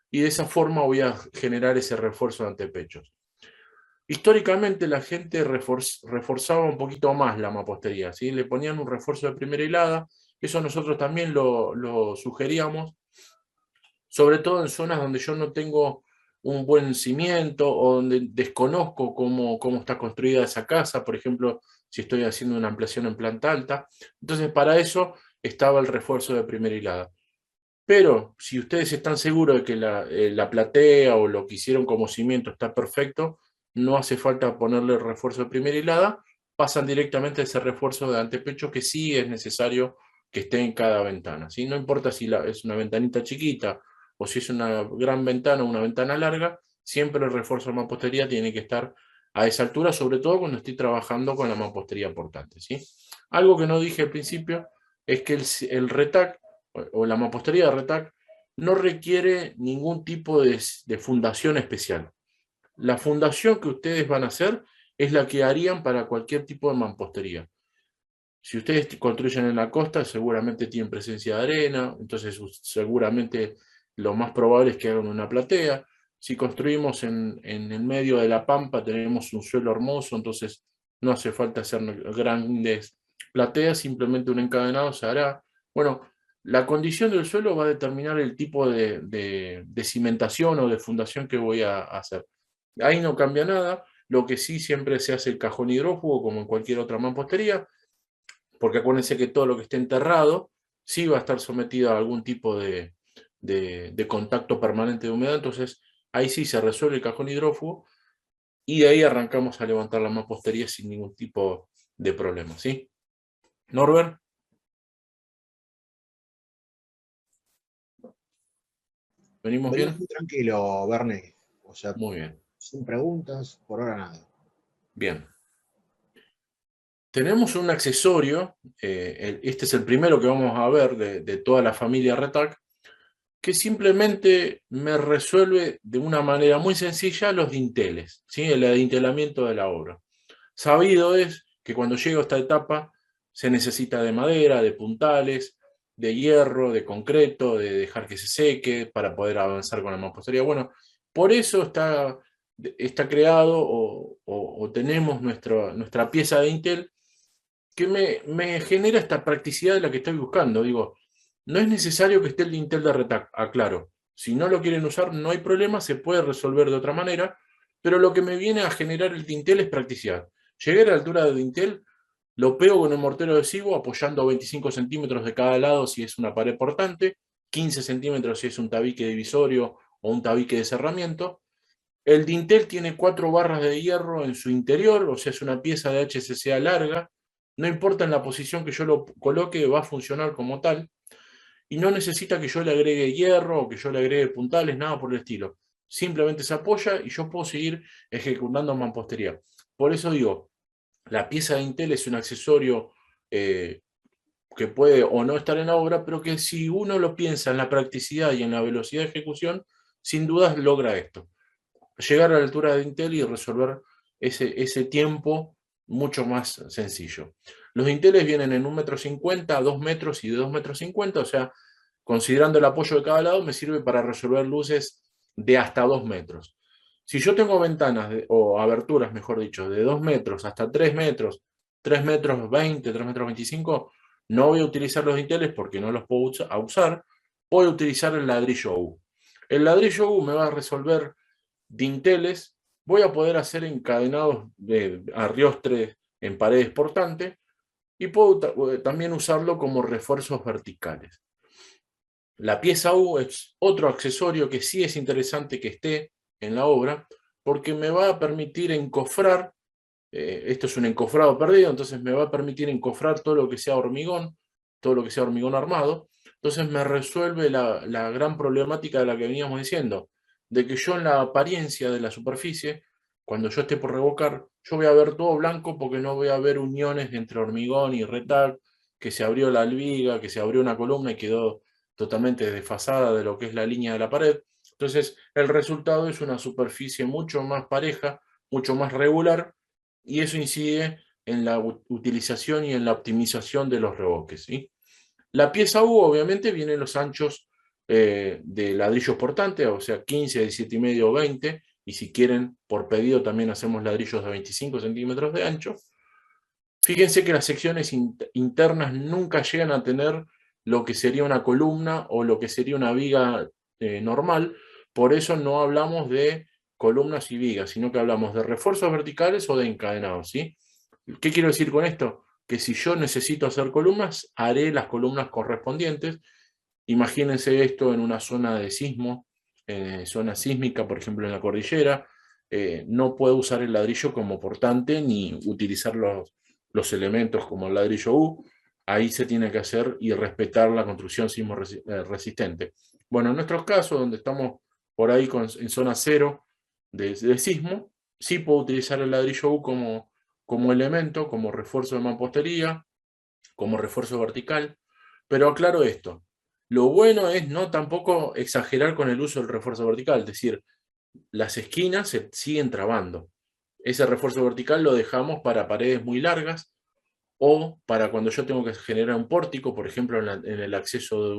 y de esa forma voy a generar ese refuerzo de antepechos. Históricamente la gente reforzaba un poquito más la mampostería, ¿sí? Le ponían un refuerzo de primera hilada, eso nosotros también lo sugeríamos, sobre todo en zonas donde yo no tengo un buen cimiento o donde desconozco cómo está construida esa casa, por ejemplo, si estoy haciendo una ampliación en planta alta. Entonces, para eso estaba el refuerzo de primera hilada. Pero si ustedes están seguros de que la platea o lo que hicieron como cimiento está perfecto, no hace falta ponerle refuerzo de primera hilada, pasan directamente a ese refuerzo de antepecho que sí es necesario que esté en cada ventana, ¿sí? No importa si es una ventanita chiquita o si es una gran ventana o una ventana larga, siempre el refuerzo de mampostería tiene que estar a esa altura, sobre todo cuando estoy trabajando con la mampostería portante, ¿sí? Algo que no dije al principio es que el RETAC o la mampostería de RETAC no requiere ningún tipo de fundación especial. La fundación que ustedes van a hacer es la que harían para cualquier tipo de mampostería. Si ustedes construyen en la costa, seguramente tienen presencia de arena, entonces seguramente lo más probable es que hagan una platea. Si construimos en el medio de la pampa, tenemos un suelo hermoso, entonces no hace falta hacer grandes plateas, simplemente un encadenado se hará. Bueno, la condición del suelo va a determinar el tipo de cimentación o de fundación que voy a hacer. Ahí no cambia nada, lo que sí siempre se hace el cajón hidrófugo, como en cualquier otra mampostería, porque acuérdense que todo lo que esté enterrado sí va a estar sometido a algún tipo de contacto permanente de humedad, entonces ahí sí se resuelve el cajón hidrófugo y de ahí arrancamos a levantar la mampostería sin ningún tipo de problema, ¿sí? Norbert. ¿Venimos Venimos bien? muy tranquilo, Bernie. O sea, Muy bien, sin preguntas, por ahora nada. bien. Tenemos un accesorio, este es el primero que vamos a ver de toda la familia Retac, que simplemente me resuelve de una manera muy sencilla los dinteles, ¿sí? El adintelamiento de la obra. Sabido es que cuando llego a esta etapa se necesita de madera, de puntales, de hierro, de concreto, de dejar que se seque para poder avanzar con la mampostería. Bueno, por eso está creado o tenemos nuestra pieza de dintel que me genera esta practicidad de la que estoy buscando. Digo, no es necesario que esté el dintel de Retac, aclaro. Si no lo quieren usar, no hay problema, se puede resolver de otra manera, pero lo que me viene a generar el dintel es practicidad. Llegué a la altura del dintel, lo pego con un mortero adhesivo, apoyando 25 centímetros de cada lado si es una pared portante, 15 centímetros si es un tabique divisorio o un tabique de cerramiento. El dintel tiene 4 barras de hierro en su interior, o sea, es una pieza de HSCA larga. No importa en la posición que yo lo coloque, va a funcionar como tal. Y no necesita que yo le agregue hierro o que yo le agregue puntales, nada por el estilo. Simplemente se apoya y yo puedo seguir ejecutando mampostería. Por eso digo, la pieza de dintel es un accesorio que puede o no estar en la obra, pero que si uno lo piensa en la practicidad y en la velocidad de ejecución, sin dudas logra esto. Llegar a la altura de dintel y resolver ese tiempo mucho más sencillo. Los dinteles vienen en 1,50 m, 2 metros y de 2,50 m, o sea, considerando el apoyo de cada lado, me sirve para resolver luces de hasta 2 metros. Si yo tengo ventanas o aberturas, mejor dicho, de 2 metros hasta 3 metros, 3 metros 20, 3 metros 25, no voy a utilizar los dinteles porque no los puedo usar. Voy a utilizar el ladrillo U. El ladrillo U me va a resolver dinteles. Voy a poder hacer encadenados de arriostres en paredes portantes y puedo también usarlo como refuerzos verticales. La pieza U es otro accesorio que sí es interesante que esté en la obra porque me va a permitir encofrar, esto es un encofrado perdido, entonces me va a permitir encofrar todo lo que sea hormigón armado. Entonces me resuelve la gran problemática de la que veníamos diciendo, de que yo en la apariencia de la superficie, cuando yo esté por revocar, yo voy a ver todo blanco porque no voy a ver uniones entre hormigón y Retac, que se abrió la albiga, que se abrió una columna y quedó totalmente desfasada de lo que es la línea de la pared. Entonces el resultado es una superficie mucho más pareja, mucho más regular, y eso incide en la utilización y en la optimización de los revoques, ¿sí? La pieza U obviamente vienen los anchos de ladrillos portantes, o sea 15, 17,5 o 20, y si quieren por pedido también hacemos ladrillos de 25 centímetros de ancho. Fíjense que las secciones internas nunca llegan a tener lo que sería una columna o lo que sería una viga normal, por eso no hablamos de columnas y vigas, sino que hablamos de refuerzos verticales o de encadenados, ¿sí? ¿Qué quiero decir con esto? Que si yo necesito hacer columnas, haré las columnas correspondientes. Imagínense esto en una zona de sismo, zona sísmica, por ejemplo en la cordillera. No puedo usar el ladrillo como portante ni utilizar los elementos como el ladrillo U. Ahí se tiene que hacer y respetar la construcción sismo resistente. Bueno, en nuestros casos, donde estamos por ahí en zona cero de sismo, sí puedo utilizar el ladrillo U como elemento, como refuerzo de mampostería, como refuerzo vertical. Pero aclaro esto, lo bueno es no tampoco exagerar con el uso del refuerzo vertical, es decir, las esquinas se siguen trabando. Ese refuerzo vertical lo dejamos para paredes muy largas o para cuando yo tengo que generar un pórtico, por ejemplo en el acceso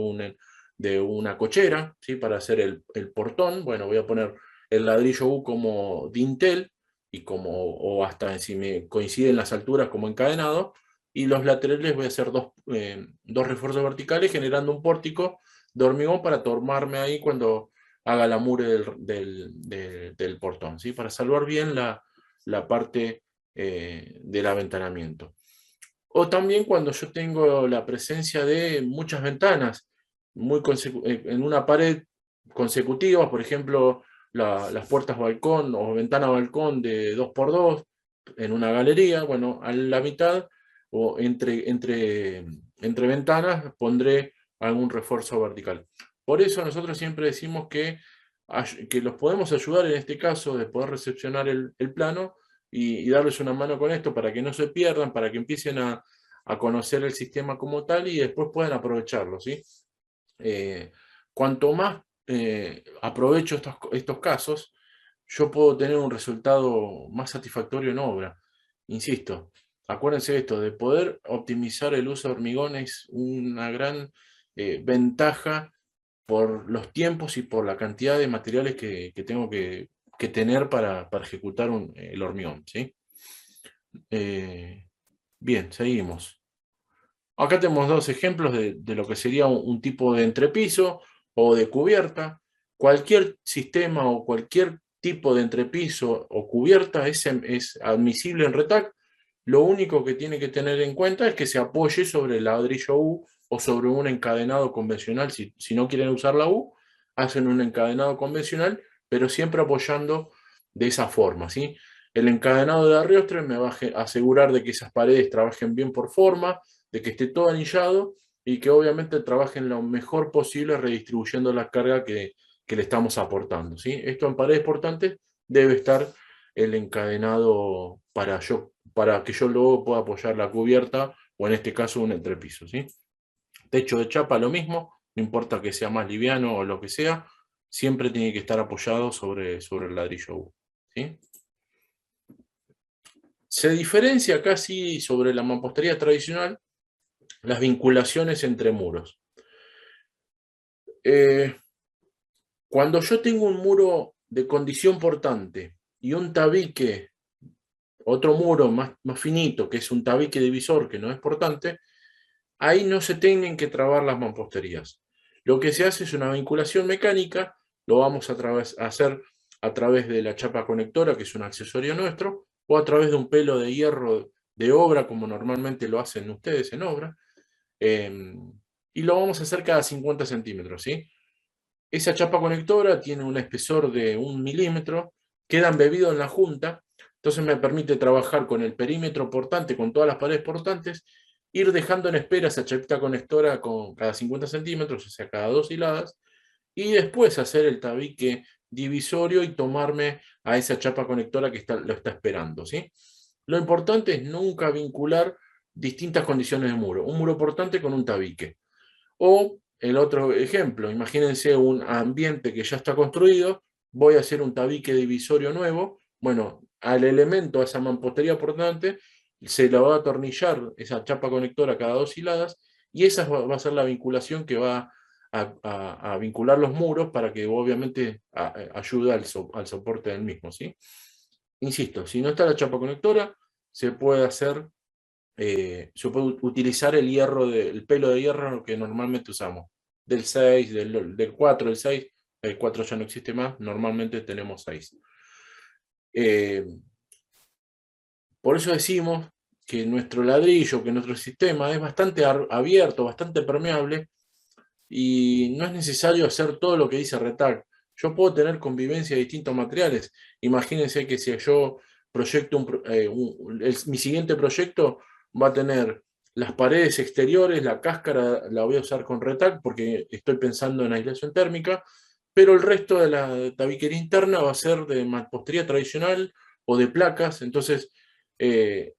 de una cochera, ¿sí? Para hacer el portón. Bueno, voy a poner el ladrillo U como dintel o hasta si me coinciden las alturas como encadenado, y los laterales voy a hacer dos refuerzos verticales generando un pórtico de hormigón para tomarme ahí cuando haga la mure del portón, ¿sí? Para salvar bien la parte del aventanamiento. O también cuando yo tengo la presencia de muchas ventanas en una pared consecutiva, por ejemplo, las puertas balcón o ventana balcón de 2x2 en una galería. Bueno, a la mitad o entre ventanas pondré algún refuerzo vertical. Por eso nosotros siempre decimos que los podemos ayudar en este caso de poder recepcionar el plano y darles una mano con esto para que no se pierdan, para que empiecen a conocer el sistema como tal y después puedan aprovecharlo, ¿sí? Cuanto más aprovecho estos casos, yo puedo tener un resultado más satisfactorio en obra. Insisto, acuérdense de esto, de poder optimizar el uso de hormigón es una gran ventaja por los tiempos y por la cantidad de materiales que tengo que tener para ejecutar el hormigón, ¿sí? Bien, seguimos. Acá tenemos dos ejemplos de lo que sería un tipo de entrepiso o de cubierta. Cualquier sistema o cualquier tipo de entrepiso o cubierta es admisible en RETAC. Lo único que tiene que tener en cuenta es que se apoye sobre el ladrillo U o sobre un encadenado convencional. Si no quieren usar la U, hacen un encadenado convencional, pero siempre apoyando de esa forma, ¿sí? El encadenado de arrastre me va a asegurar de que esas paredes trabajen bien por forma, de que esté todo anillado y que obviamente trabajen lo mejor posible redistribuyendo la carga que le estamos aportando, ¿sí? Esto en paredes portantes debe estar el encadenado para que yo luego pueda apoyar la cubierta o en este caso un entrepiso, ¿sí? Techo de chapa lo mismo, no importa que sea más liviano o lo que sea, siempre tiene que estar apoyado sobre el ladrillo U, ¿sí? Se diferencia casi sobre la mampostería tradicional las vinculaciones entre muros. Cuando yo tengo un muro de condición portante y un tabique, otro muro más finito, que es un tabique divisor que no es portante, ahí no se tienen que trabar las mamposterías. Lo que se hace es una vinculación mecánica, lo vamos a hacer a través de la chapa conectora, que es un accesorio nuestro, o a través de un pelo de hierro de obra, como normalmente lo hacen ustedes en obra, y lo vamos a hacer cada 50 centímetros, ¿sí? Esa chapa conectora tiene un espesor de 1 milímetro, queda embebido en la junta, entonces me permite trabajar con el perímetro portante, con todas las paredes portantes, ir dejando en espera esa chapita conectora con cada 50 centímetros, o sea, cada 2 hiladas, y después hacer el tabique divisorio y tomarme a esa chapa conectora que lo está esperando, ¿sí? Lo importante es nunca vincular distintas condiciones de muro. Un muro portante con un tabique. O el otro ejemplo, imagínense un ambiente que ya está construido, voy a hacer un tabique divisorio nuevo, bueno, al elemento, a esa mampostería portante, se le va a atornillar esa chapa conectora cada 2 hiladas, y esa va a ser la vinculación que va a vincular los muros para que obviamente ayude al soporte del mismo, ¿sí? Insisto, si no está la chapa conectora, se puede hacer se puede utilizar el hierro, el pelo de hierro que normalmente usamos, del 6, del 4, del 6, el 4 ya no existe más, normalmente tenemos 6. Por eso decimos que nuestro ladrillo, que nuestro sistema es bastante abierto, bastante permeable, y no es necesario hacer todo lo que dice RETAC. Yo puedo tener convivencia de distintos materiales. Imagínense que si yo proyecto mi siguiente proyecto va a tener las paredes exteriores, la cáscara la voy a usar con RETAC porque estoy pensando en aislación térmica, pero el resto de la tabiquería interna va a ser de mampostería tradicional o de placas. Entonces, eso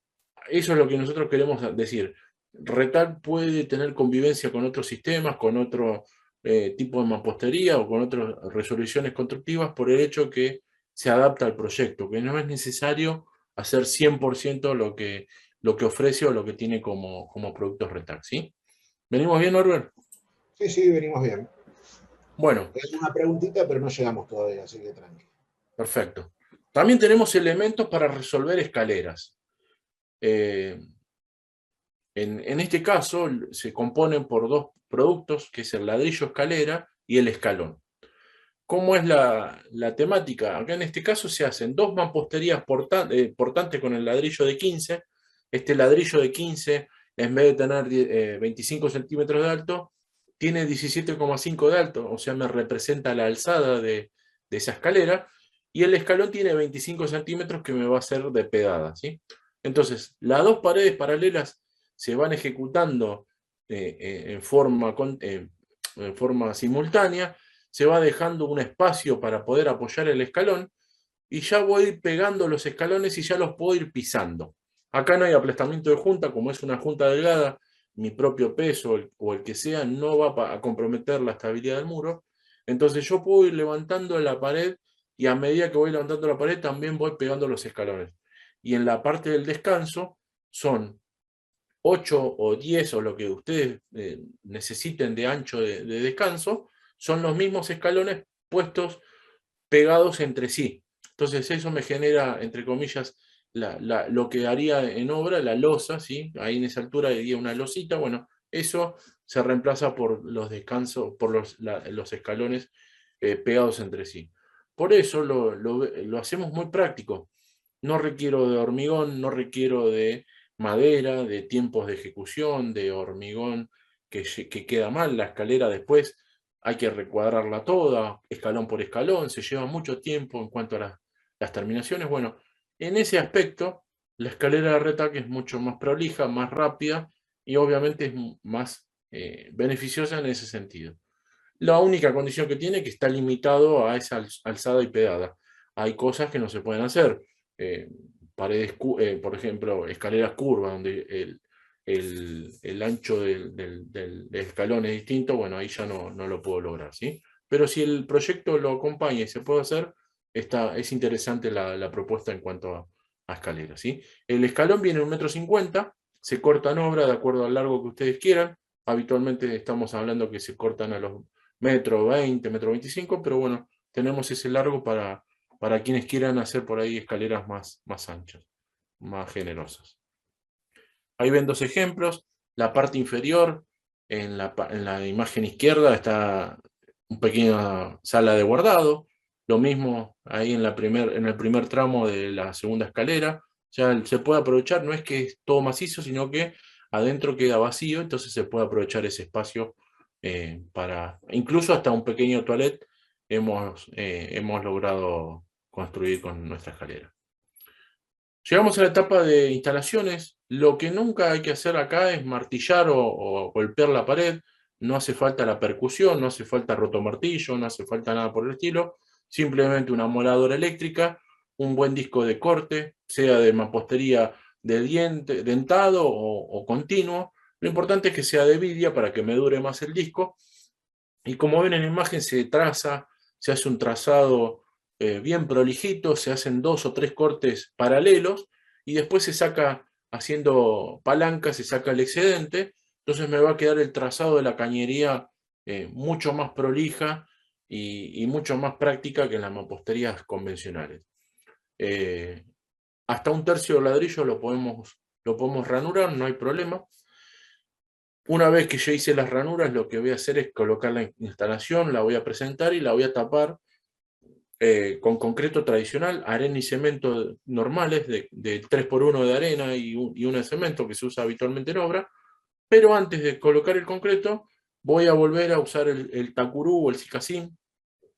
es lo que nosotros queremos decir. RETAC puede tener convivencia con otros sistemas, con otro tipo de mampostería o con otras resoluciones constructivas por el hecho que se adapta al proyecto, que no es necesario hacer 100% lo que ofrece o lo que tiene como productos RETAC, ¿sí? ¿Venimos bien, Norbert? Sí, sí, venimos bien. Bueno, Es una preguntita, pero no llegamos todavía, así que tranqui. perfecto. También tenemos elementos para resolver escaleras. En este caso se componen por dos productos, que es el ladrillo escalera y el escalón. ¿Cómo es la temática? Acá en este caso se hacen dos mamposterías portantes con el ladrillo de 15. Este ladrillo de 15, en vez de tener 25 centímetros de alto, tiene 17,5 de alto, o sea, me representa la alzada de esa escalera, y el escalón tiene 25 centímetros que me va a hacer de pedada, ¿sí? Entonces, las dos paredes paralelas se van ejecutando en forma simultánea, se va dejando un espacio para poder apoyar el escalón, y ya voy pegando los escalones y ya los puedo ir pisando. Acá no hay aplastamiento de junta, como es una junta delgada, mi propio peso o el que sea no va a comprometer la estabilidad del muro. Entonces yo puedo ir levantando la pared y a medida que voy levantando la pared también voy pegando los escalones. Y en la parte del descanso son 8 o 10 o lo que ustedes necesiten de ancho de descanso, son los mismos escalones puestos pegados entre sí. Entonces eso me genera, entre comillas, lo que haría en obra, la losa, ¿sí? Ahí en esa altura haría una losita, bueno, eso se reemplaza por los descansos, por los escalones pegados entre sí. Por eso lo hacemos muy práctico. No requiero de hormigón, no requiero de madera, de tiempos de ejecución, de hormigón que queda mal. La escalera después hay que recuadrarla toda, escalón por escalón, se lleva mucho tiempo en cuanto a las terminaciones. Bueno, en ese aspecto, la escalera de RETAC es mucho más prolija, más rápida y obviamente es más beneficiosa en ese sentido. La única condición que tiene es que está limitado a esa alzada y pedada. Hay cosas que no se pueden hacer. Eh, por ejemplo, escaleras curvas, donde el ancho del escalón es distinto, bueno, ahí ya no lo puedo lograr, ¿sí? Pero si el proyecto lo acompaña y se puede hacer, es interesante la propuesta en cuanto a escaleras, ¿sí? El escalón viene en 1,50 m, se corta en obra de acuerdo al largo que ustedes quieran. Habitualmente estamos hablando que se cortan a los metro 20, metro 25, pero bueno, tenemos ese largo para quienes quieran hacer por ahí escaleras más anchas, más generosas. Ahí ven dos ejemplos. La parte inferior, en la imagen izquierda, está una pequeña sala de guardado. Lo mismo ahí en el primer tramo de la segunda escalera. Ya se puede aprovechar, no es que es todo macizo, sino que adentro queda vacío, entonces se puede aprovechar ese espacio para, incluso hasta un pequeño toilet hemos logrado construir con nuestra escalera. Llegamos a la etapa de instalaciones. Lo que nunca hay que hacer acá es martillar o golpear la pared. No hace falta la percusión, no hace falta rotomartillo, no hace falta nada por el estilo. Simplemente una moladora eléctrica, un buen disco de corte, sea de mampostería de dentado o continuo. Lo importante es que sea de vidia para que me dure más el disco. Y como ven en la imagen, se traza, se hace un trazado bien prolijito, se hacen 2 o 3 cortes paralelos y después se saca, haciendo palanca, se saca el excedente. Entonces me va a quedar el trazado de la cañería mucho más prolija y mucho más práctica que en las mamposterías convencionales. Hasta 1/3 de ladrillo lo podemos ranurar, no hay problema. Una vez que ya hice las ranuras, lo que voy a hacer es colocar la instalación, la voy a presentar y la voy a tapar con concreto tradicional, arena y cemento normales, de 3x1 de arena y una de cemento que se usa habitualmente en obra. Pero antes de colocar el concreto, voy a volver a usar el tacurú o el cicacín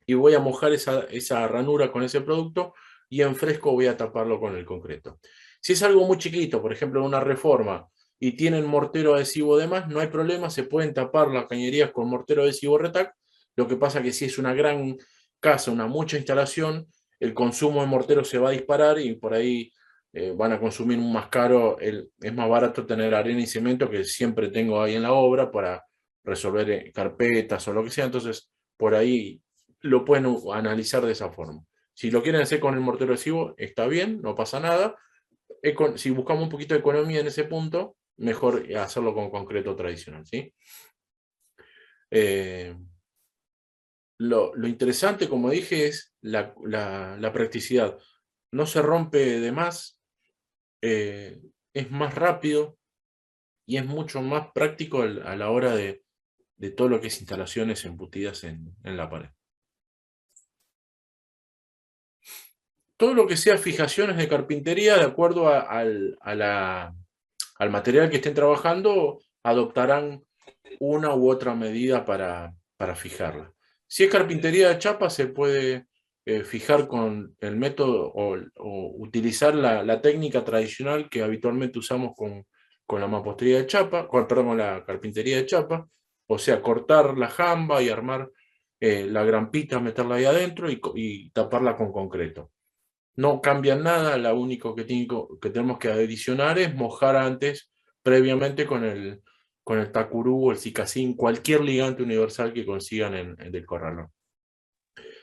y voy a mojar esa ranura con ese producto y en fresco voy a taparlo con el concreto. Si es algo muy chiquito, por ejemplo una reforma, y tienen mortero adhesivo de más, no hay problema, se pueden tapar las cañerías con mortero adhesivo RETAC. Lo que pasa que si es una gran casa, mucha instalación, el consumo de mortero se va a disparar y por ahí van a consumir más caro. Es más barato tener arena y cemento, que siempre tengo ahí en la obra para resolver carpetas o lo que sea. Entonces, por ahí lo pueden analizar de esa forma. Si lo quieren hacer con el mortero adhesivo, está bien, no pasa nada. Si buscamos un poquito de economía en ese punto, mejor hacerlo con concreto tradicional, ¿sí? Lo interesante, como dije, es la practicidad. No se rompe de más, es más rápido y es mucho más práctico a la hora de todo lo que es instalaciones embutidas en la pared. Todo lo que sea fijaciones de carpintería, de acuerdo al material que estén trabajando, adoptarán una u otra medida para fijarla. Si es carpintería de chapa, se puede fijar con el método o utilizar la técnica tradicional que habitualmente usamos con la mampostería de chapa, con la carpintería de chapa, o sea, cortar la jamba y armar la grampita, meterla ahí adentro y taparla con concreto. no cambian nada, lo único que tenemos que adicionar es mojar antes, previamente con el tacurú o el cicacín, cualquier ligante universal que consigan en el corralón.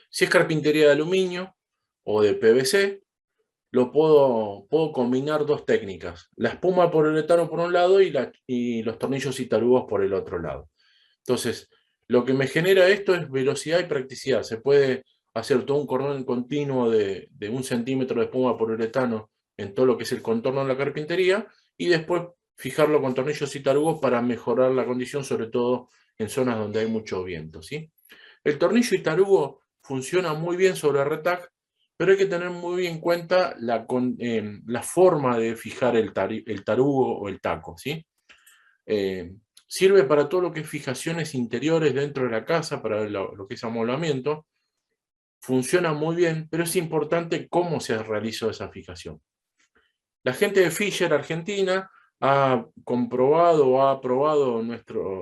Si es carpintería de aluminio o de PVC, puedo combinar dos técnicas, la espuma poliuretano por un lado y los tornillos y tarugos por el otro lado. Entonces, lo que me genera esto es velocidad y practicidad. Se puede hacer todo un cordón continuo de 1 centímetro de espuma poliuretano en todo lo que es el contorno de la carpintería y después fijarlo con tornillos y tarugos para mejorar la condición, sobre todo en zonas donde hay mucho viento, ¿sí? El tornillo y tarugo funciona muy bien sobre retac, pero hay que tener muy en cuenta la forma de fijar el tarugo o el taco, ¿sí? Sirve para todo lo que es fijaciones interiores dentro de la casa, para lo que es amoblamiento. Funciona muy bien, pero es importante cómo se realizó esa fijación. La gente de Fisher Argentina ha comprobado o ha probado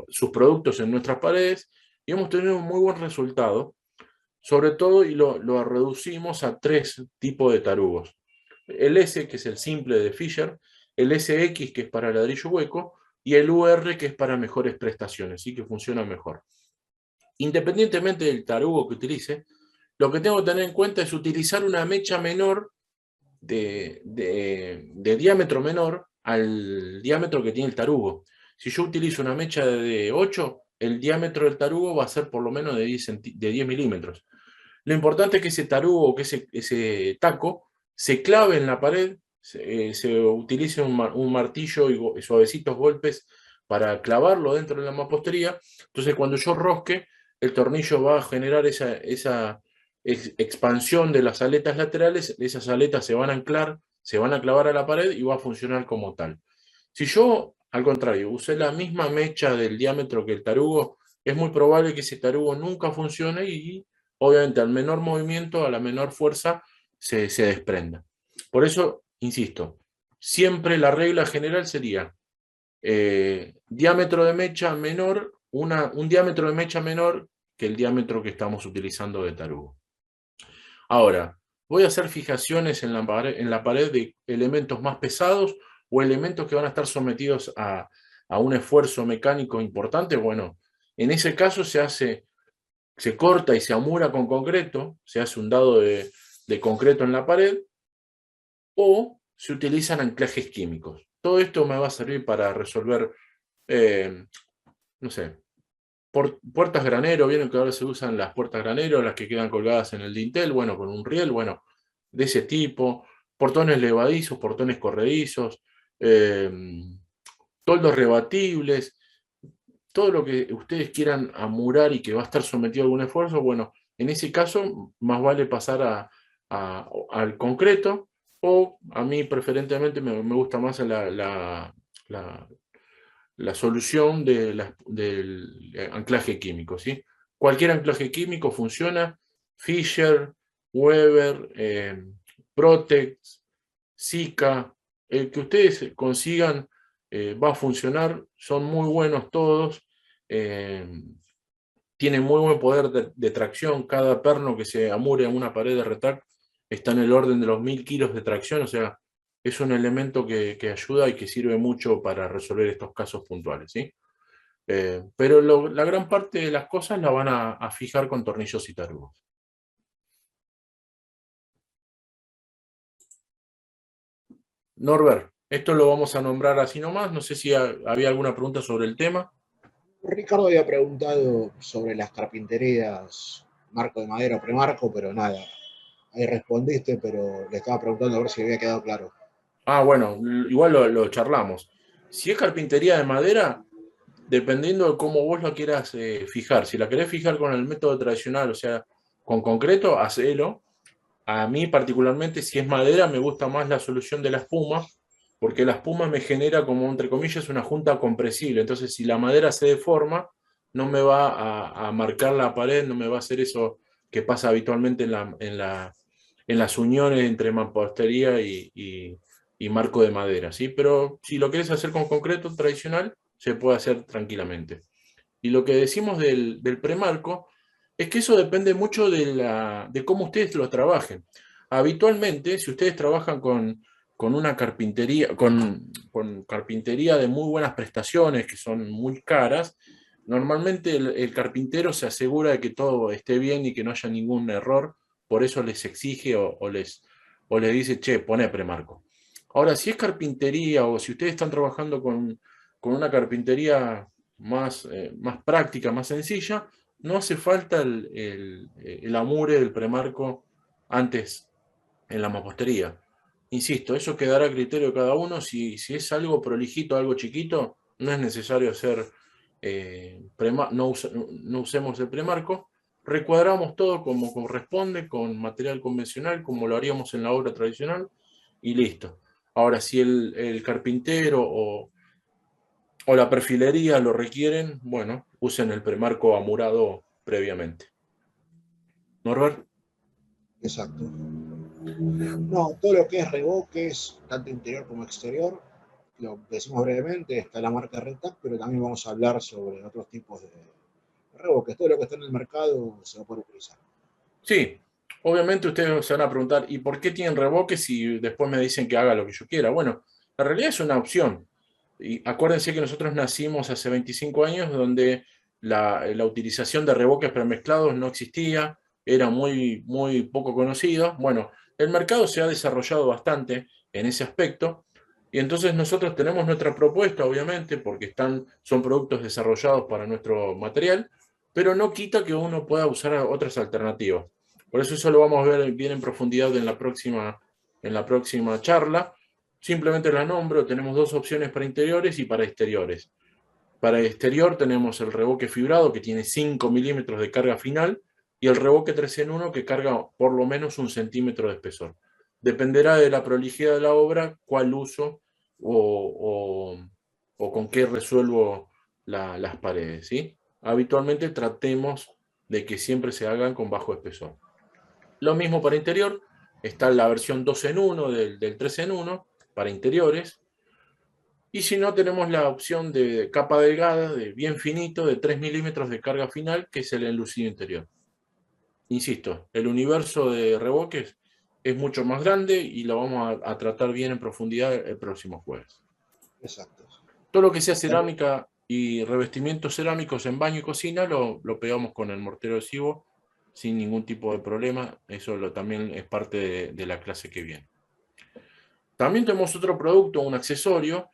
sus productos en nuestras paredes y hemos tenido un muy buen resultado, sobre todo, y lo reducimos a 3 tipos de tarugos. El S, que es el simple de Fisher, el SX, que es para ladrillo hueco, y el UR, que es para mejores prestaciones, ¿sí? Que funciona mejor. Independientemente del tarugo que utilice, lo que tengo que tener en cuenta es utilizar una mecha menor de diámetro menor al diámetro que tiene el tarugo. Si yo utilizo una mecha de 8, el diámetro del tarugo va a ser por lo menos de 10 milímetros. Lo importante es que ese tarugo, que ese taco, se clave en la pared, se utilice un martillo y suavecitos golpes para clavarlo dentro de la mampostería. Entonces, cuando yo rosque, el tornillo va a generar esa expansión de las aletas laterales, esas aletas se van a anclar, se van a clavar a la pared y va a funcionar como tal. Si yo, al contrario, usé la misma mecha del diámetro que el tarugo, es muy probable que ese tarugo nunca funcione y obviamente al menor movimiento, a la menor fuerza, se desprenda. Por eso, insisto, siempre la regla general sería diámetro de mecha menor, un diámetro de mecha menor que el diámetro que estamos utilizando de tarugo. Ahora, voy a hacer fijaciones en la pared de elementos más pesados o elementos que van a estar sometidos a un esfuerzo mecánico importante. Bueno, en ese caso se corta y se amura con concreto, se hace un dado de concreto en la pared, o se utilizan anclajes químicos. Todo esto me va a servir para resolver, no sé, puertas granero. Vieron que ahora se usan las puertas granero, las que quedan colgadas en el dintel, bueno, con un riel, bueno, de ese tipo, portones levadizos, portones corredizos, toldos rebatibles, todo lo que ustedes quieran amurar y que va a estar sometido a algún esfuerzo, bueno, en ese caso más vale pasar al concreto, o a mí preferentemente me gusta más la solución del anclaje químico, ¿sí? Cualquier anclaje químico funciona, Fisher, Weber, Protex, Sika, el que ustedes consigan va a funcionar, son muy buenos todos, tienen muy buen poder de tracción. Cada perno que se amure en una pared de retac está en el orden de los 1000 kilos de tracción, o sea, es un elemento que ayuda y que sirve mucho para resolver estos casos puntuales, ¿sí? Pero la gran parte de las cosas la van a fijar con tornillos y tarugos. Norbert, esto lo vamos a nombrar así nomás, no sé si había alguna pregunta sobre el tema. Ricardo había preguntado sobre las carpinterías, marco de madera o premarco, pero nada. Ahí respondiste, pero le estaba preguntando a ver si había quedado claro. Ah, bueno, igual lo charlamos. Si es carpintería de madera, dependiendo de cómo vos la quieras fijar. Si la querés fijar con el método tradicional, o sea, con concreto, hacelo. A mí particularmente, si es madera, me gusta más la solución de la espuma, porque la espuma me genera como, entre comillas, una junta compresible. Entonces, si la madera se deforma, no me va a marcar la pared, no me va a hacer eso que pasa habitualmente en las uniones entre mampostería y marco de madera, ¿sí? Pero si lo quieres hacer con concreto tradicional, se puede hacer tranquilamente. Y lo que decimos del premarco es que eso depende mucho de cómo ustedes lo trabajen. habitualmente, si ustedes trabajan con una carpintería, con carpintería de muy buenas prestaciones, que son muy caras, normalmente el carpintero se asegura de que todo esté bien y que no haya ningún error, por eso les exige o les dice, che, poné premarco. Ahora, si es carpintería o si ustedes están trabajando con una carpintería más práctica, más sencilla, no hace falta el amure del premarco antes en la mampostería. Insisto, eso quedará a criterio de cada uno. Si es algo prolijito, algo chiquito, no es necesario hacer, no usemos el premarco. Recuadramos todo como corresponde, con material convencional, como lo haríamos en la obra tradicional, y listo. Ahora, si el carpintero o la perfilería lo requieren, bueno, usen el premarco amurado previamente. ¿Norbert? Exacto. No, todo lo que es revoques, tanto interior como exterior, lo decimos brevemente, está la marca Retac, pero también vamos a hablar sobre otros tipos de revoques. Todo lo que está en el mercado se va a poder utilizar. Sí, obviamente ustedes se van a preguntar, ¿y por qué tienen revoques si después me dicen que haga lo que yo quiera? Bueno, la realidad es una opción. Y acuérdense que nosotros nacimos hace 25 años donde la utilización de revoques premezclados no existía, era muy poco conocido. Bueno, el mercado se ha desarrollado bastante en ese aspecto y entonces nosotros tenemos nuestra propuesta, obviamente, porque son productos desarrollados para nuestro material, pero no quita que uno pueda usar otras alternativas. Por eso lo vamos a ver bien en profundidad en la próxima charla. Simplemente la nombro, tenemos dos opciones para interiores y para exteriores. Para exterior tenemos el revoque fibrado que tiene 5 milímetros de carga final y el revoque 3 en 1 que carga por lo menos 1 centímetro de espesor. Dependerá de la prolijidad de la obra cuál uso o con qué resuelvo las paredes, ¿sí? Habitualmente tratemos de que siempre se hagan con bajo espesor. Lo mismo para interior, está la versión 2 en 1 del 3 en 1 para interiores. Y si no, tenemos la opción de capa delgada, de bien finito, de 3 milímetros de carga final, que es el enlucido interior. Insisto, el universo de revoques es mucho más grande y lo vamos a tratar bien en profundidad el próximo jueves. Exacto. Todo lo que sea cerámica y revestimientos cerámicos en baño y cocina lo pegamos con el mortero adhesivo sin ningún tipo de problema. Eso también es parte de la clase que viene. También tenemos otro producto, un accesorio,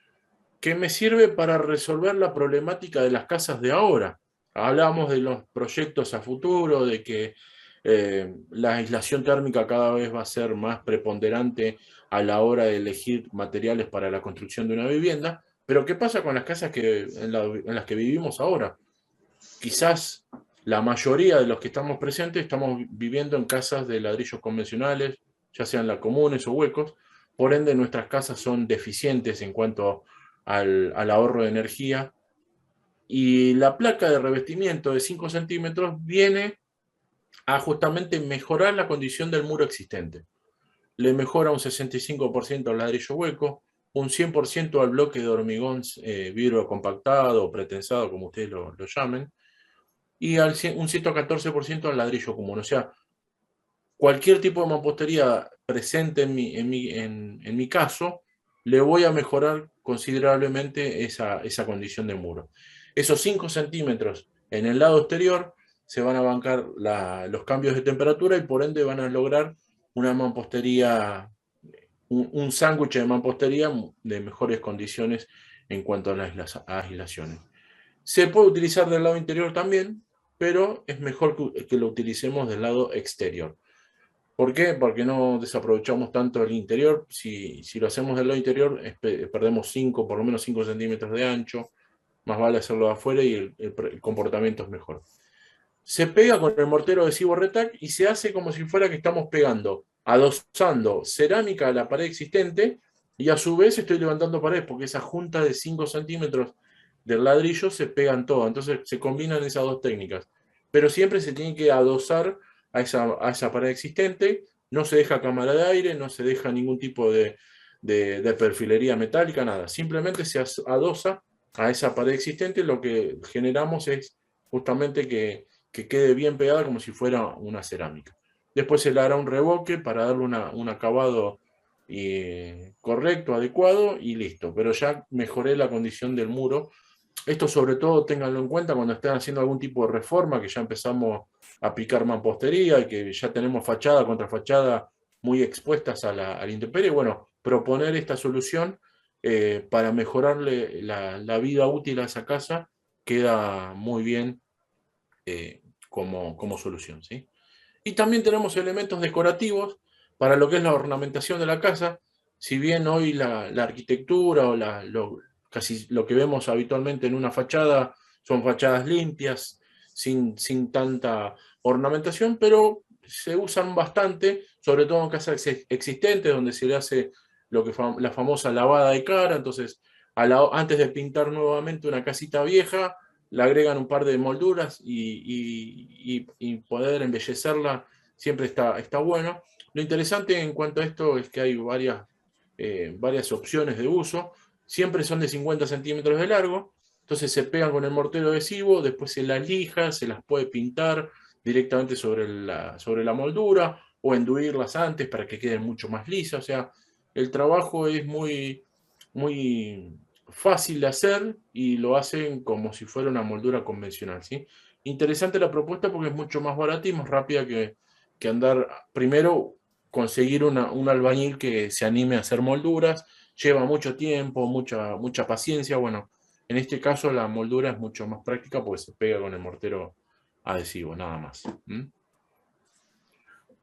que me sirve para resolver la problemática de las casas de ahora. Hablamos de los proyectos a futuro, de que la aislación térmica cada vez va a ser más preponderante a la hora de elegir materiales para la construcción de una vivienda, pero ¿qué pasa con las casas en las que vivimos ahora? Quizás la mayoría de los que estamos presentes estamos viviendo en casas de ladrillos convencionales, ya sean las comunes o huecos, por ende nuestras casas son deficientes en cuanto al ahorro de energía, y la placa de revestimiento de 5 centímetros viene a justamente mejorar la condición del muro existente. Le mejora un 65% al ladrillo hueco, un 100% al bloque de hormigón vidrio compactado o pretensado, como ustedes lo llamen, y un 114% al ladrillo común. O sea, cualquier tipo de mampostería presente en mi caso, le voy a mejorar considerablemente esa condición de muro. Esos 5 centímetros en el lado exterior se van a bancar los cambios de temperatura y por ende van a lograr una mampostería, un sándwich de mampostería de mejores condiciones en cuanto a las aislaciones. Se puede utilizar del lado interior también, pero es mejor que lo utilicemos del lado exterior. ¿Por qué? Porque no desaprovechamos tanto el interior. Si lo hacemos del lado interior, perdemos por lo menos 5 centímetros de ancho. Más vale hacerlo de afuera y el comportamiento es mejor. Se pega con el mortero adhesivo Retac y se hace como si fuera que estamos pegando, adosando cerámica a la pared existente y a su vez estoy levantando pared porque esa junta de 5 centímetros del ladrillo se pegan todas. Entonces se combinan esas dos técnicas. Pero siempre se tiene que adosar a esa pared existente, no se deja cámara de aire, no se deja ningún tipo de perfilería metálica, nada. Simplemente se adosa a esa pared existente. Lo que generamos es justamente que quede bien pegada como si fuera una cerámica. después se le hará un revoque para darle un acabado correcto, adecuado y listo. Pero ya mejoré la condición del muro. Esto sobre todo ténganlo en cuenta cuando estén haciendo algún tipo de reforma, que ya empezamos a picar mampostería y que ya tenemos fachada contra fachada muy expuestas a la intemperie. Bueno, proponer esta solución para mejorarle la vida útil a esa casa queda muy bien como solución, ¿sí? Y también tenemos elementos decorativos para lo que es la ornamentación de la casa. Si bien hoy la arquitectura o casi lo que vemos habitualmente en una fachada son fachadas limpias, sin tanta ornamentación, pero se usan bastante, sobre todo en casas existentes, donde se le hace la famosa lavada de cara. Entonces, antes de pintar nuevamente una casita vieja, le agregan un par de molduras y poder embellecerla siempre está bueno. Lo interesante en cuanto a esto es que hay varias opciones de uso. Siempre son de 50 centímetros de largo, entonces se pegan con el mortero adhesivo, después se las lija, se las puede pintar directamente sobre la moldura o enduirlas antes para que queden mucho más lisas. O sea, el trabajo es muy fácil de hacer y lo hacen como si fuera una moldura convencional, ¿sí? Interesante la propuesta porque es mucho más barata y más rápida que andar, primero, conseguir un albañil que se anime a hacer molduras, lleva mucho tiempo, mucha paciencia. Bueno, en este caso la moldura es mucho más práctica porque se pega con el mortero adhesivo, nada más.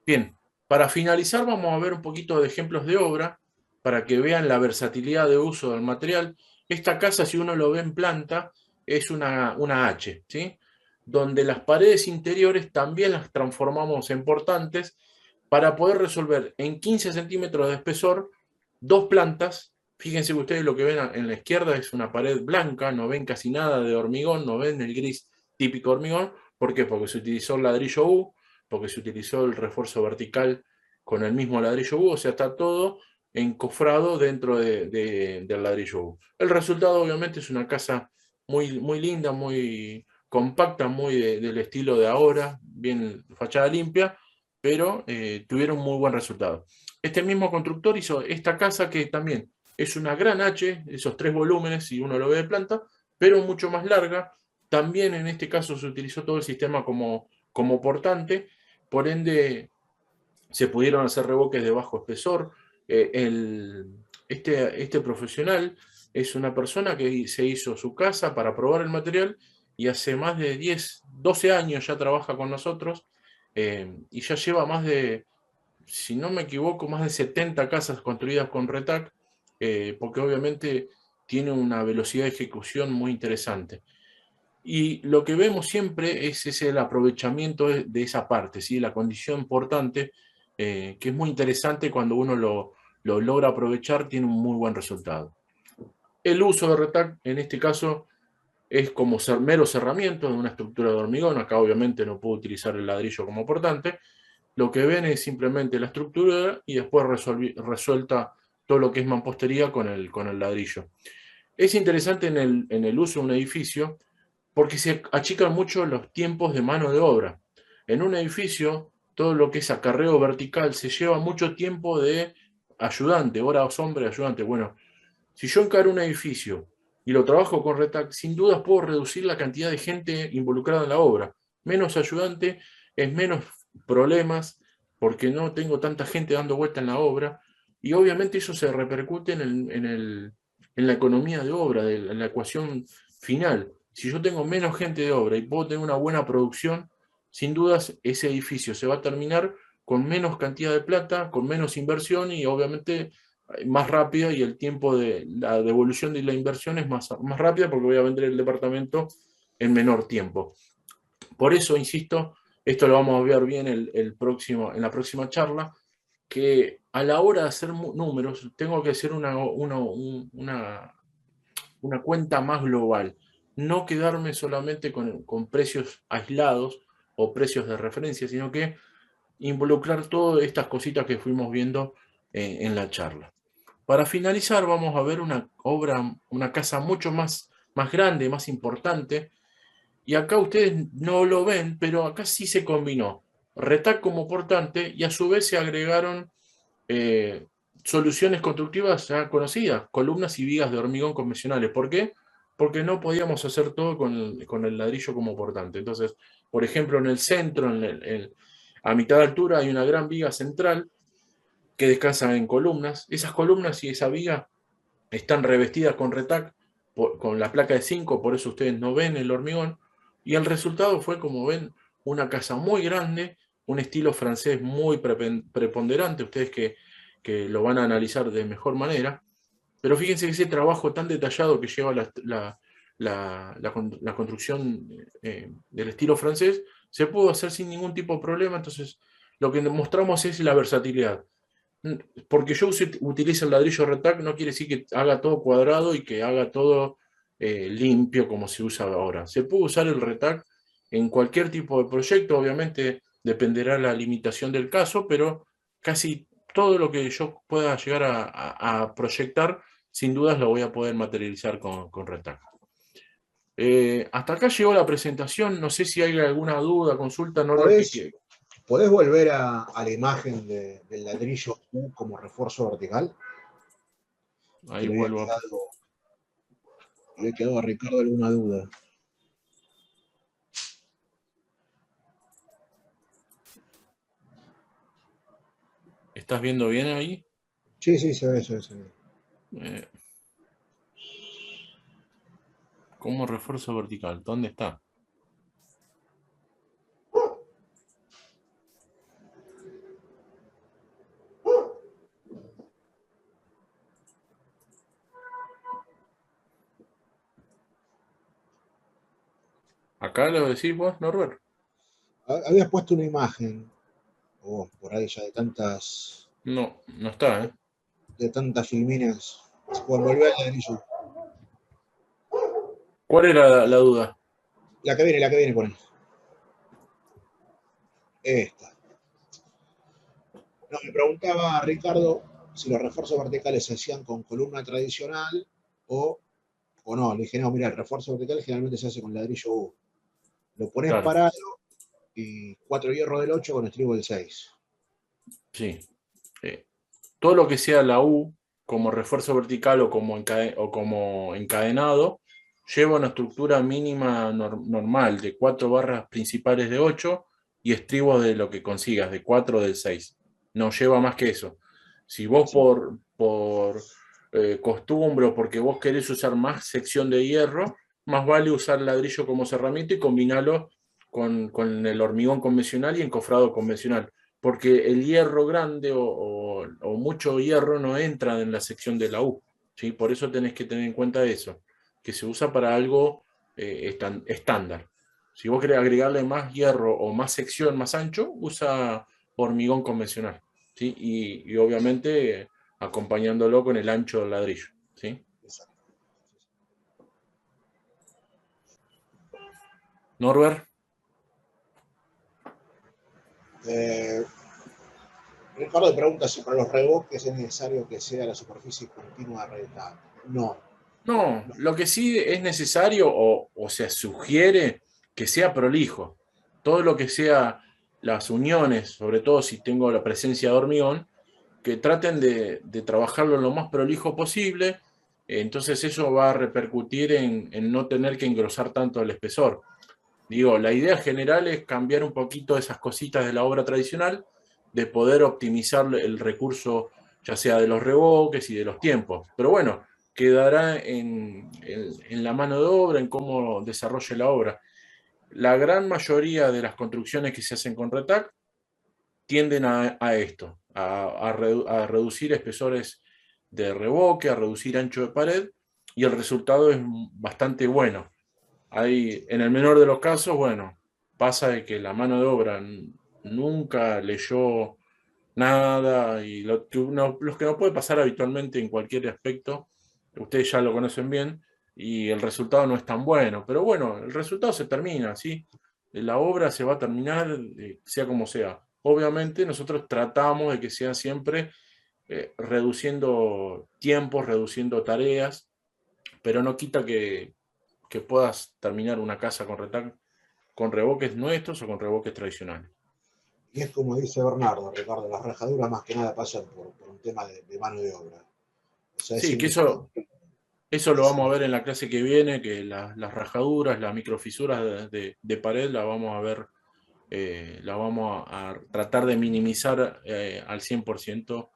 Bien, para finalizar vamos a ver un poquito de ejemplos de obra para que vean la versatilidad de uso del material. Esta casa, si uno lo ve en planta, es una H, ¿sí? Donde las paredes interiores también las transformamos en portantes para poder resolver en 15 centímetros de espesor 2 plantas. Fíjense que ustedes lo que ven en la izquierda es una pared blanca, no ven casi nada de hormigón, no ven el gris típico hormigón. ¿Por qué? Porque se utilizó el ladrillo U, porque se utilizó el refuerzo vertical con el mismo ladrillo U, o sea, está todo encofrado dentro del ladrillo U. El resultado obviamente es una casa muy linda, muy compacta, muy del estilo de ahora, bien fachada limpia, pero tuvieron muy buen resultado. Este mismo constructor hizo esta casa que también es una gran H, esos 3 volúmenes, si uno lo ve de planta, pero mucho más larga. También en este caso se utilizó todo el sistema como portante, por ende se pudieron hacer revoques de bajo espesor. Este profesional es una persona que se hizo su casa para probar el material y hace más de 10, 12 años ya trabaja con nosotros y ya lleva más de, si no me equivoco, más de 70 casas construidas con Retac, porque obviamente tiene una velocidad de ejecución muy interesante. Y lo que vemos siempre es el aprovechamiento de esa parte, ¿sí? La condición importante, que es muy interesante cuando uno lo logra aprovechar, tiene un muy buen resultado. El uso de Retac, en este caso, es como mero cerramiento de una estructura de hormigón. Acá obviamente no puedo utilizar el ladrillo como portante. Lo que ven es simplemente la estructura y después resuelta todo lo que es mampostería con el ladrillo. Es interesante en el uso de un edificio porque se achican mucho los tiempos de mano de obra. En un edificio, todo lo que es acarreo vertical se lleva mucho tiempo de ayudante, hora sombra y ayudante. Bueno, si yo encaro un edificio y lo trabajo con Retac, sin dudas puedo reducir la cantidad de gente involucrada en la obra. Menos ayudante es menos problemas, porque no tengo tanta gente dando vuelta en la obra, y obviamente eso se repercute en la economía de obra, en la ecuación final. Si yo tengo menos gente de obra y puedo tener una buena producción, sin dudas ese edificio se va a terminar con menos cantidad de plata, con menos inversión y obviamente más rápida, y el tiempo de la devolución de la inversión es más rápida porque voy a vender el departamento en menor tiempo. Por eso, insisto, esto lo vamos a ver bien en la próxima charla, que a la hora de hacer números tengo que hacer una cuenta más global. No quedarme solamente con precios aislados o precios de referencia, sino que involucrar todas estas cositas que fuimos viendo en la charla. Para finalizar, vamos a ver una casa mucho más grande, más importante. Y acá ustedes no lo ven, pero acá sí se combinó Retac como portante y a su vez se agregaron soluciones constructivas ya conocidas, columnas y vigas de hormigón convencionales. ¿Por qué? Porque no podíamos hacer todo con el ladrillo como portante. Entonces, por ejemplo, en el centro, a mitad de altura, hay una gran viga central que descansa en columnas. Esas columnas y esa viga están revestidas con Retac, con la placa de 5, por eso ustedes no ven el hormigón. Y el resultado fue, como ven, una casa muy grande, un estilo francés muy preponderante, ustedes que lo van a analizar de mejor manera. Pero fíjense que ese trabajo tan detallado que lleva la construcción del estilo francés se pudo hacer sin ningún tipo de problema. Entonces, lo que mostramos es la versatilidad. Porque yo utilice el ladrillo Retac no quiere decir que haga todo cuadrado y que haga todo limpio como se usa ahora. Se puede usar el Retac en cualquier tipo de proyecto, obviamente dependerá la limitación del caso, pero casi todo lo que yo pueda llegar a proyectar, sin dudas lo voy a poder materializar con Retac. Hasta acá llegó la presentación, no sé si hay alguna duda, consulta, Norbert, ¿Podés volver a la imagen del ladrillo U como refuerzo vertical? Ahí Que vuelvo a... le quedó a Ricardo alguna duda. ¿Estás viendo bien ahí? Sí, sí, se ve, se ve, se ve. ¿Cómo refuerzo vertical? ¿Dónde está? ¿Acá lo decís vos, Norbert? Habías puesto una imagen, o por ahí ya No, no está, ¿eh? de tantas filminas. Bueno, volver al ladrillo. ¿Cuál era la duda? La que viene por ahí. Esta. No, me preguntaba Ricardo si los refuerzos verticales se hacían con columna tradicional o no. Le dije, no, mira, el refuerzo vertical generalmente se hace con ladrillo U. Lo pones Claro, parado y 4 hierros del 8 con estribo del 6. sí. Todo lo que sea la U, como refuerzo vertical o como encadenado, lleva una estructura mínima normal de 4 barras principales de 8 y estribos de lo que consigas, de 4 o del 6. No lleva más que eso. Si vos Sí. por costumbre o porque vos querés usar más sección de hierro, más vale usar ladrillo como herramienta y combinarlo con el hormigón convencional y encofrado convencional. Porque el hierro grande o mucho hierro no entra en la sección de la U. ¿Sí? Por eso tenés que tener en cuenta eso, que se usa para algo estándar. Si vos querés agregarle más hierro o más sección, más ancho, usa hormigón convencional. ¿Sí? Y obviamente acompañándolo con el ancho del ladrillo. ¿Sí? Exacto. Norbert. Ricardo pregunta si para los revoques es necesario que sea la superficie continua recta. No, No, no. lo que sí es necesario o se sugiere que sea prolijo. Todo lo que sea las uniones, sobre todo si tengo la presencia de hormigón, que traten de trabajarlo lo más prolijo posible. Entonces eso va a repercutir en no tener que engrosar tanto el espesor. Digo, la idea general es cambiar un poquito esas cositas de la obra tradicional, de poder optimizar el recurso, ya sea de los revoques y de los tiempos. Pero bueno, quedará en la mano de obra, en cómo desarrolle la obra. La gran mayoría de las construcciones que se hacen con Retac tienden a esto, a reducir espesores de revoque, a reducir ancho de pared, y el resultado es bastante bueno. Hay, en el menor de los casos, bueno, pasa de que la mano de obra nunca leyó nada y los que no puede pasar habitualmente en cualquier aspecto, ustedes ya lo conocen bien y el resultado no es tan bueno, pero bueno, el resultado se termina, ¿sí? La obra se va a terminar, sea como sea. Obviamente nosotros tratamos de que sea siempre reduciendo tiempos, reduciendo tareas, pero no quita que puedas terminar una casa con revoques nuestros o con revoques tradicionales. Y es como dice Bernardo, Ricardo, las rajaduras más que nada pasan por un tema de mano de obra. O sea, es Sí, que eso lo vamos a ver en la clase que viene, que las rajaduras, las microfisuras de pared las vamos a ver, las vamos a tratar de minimizar al 100%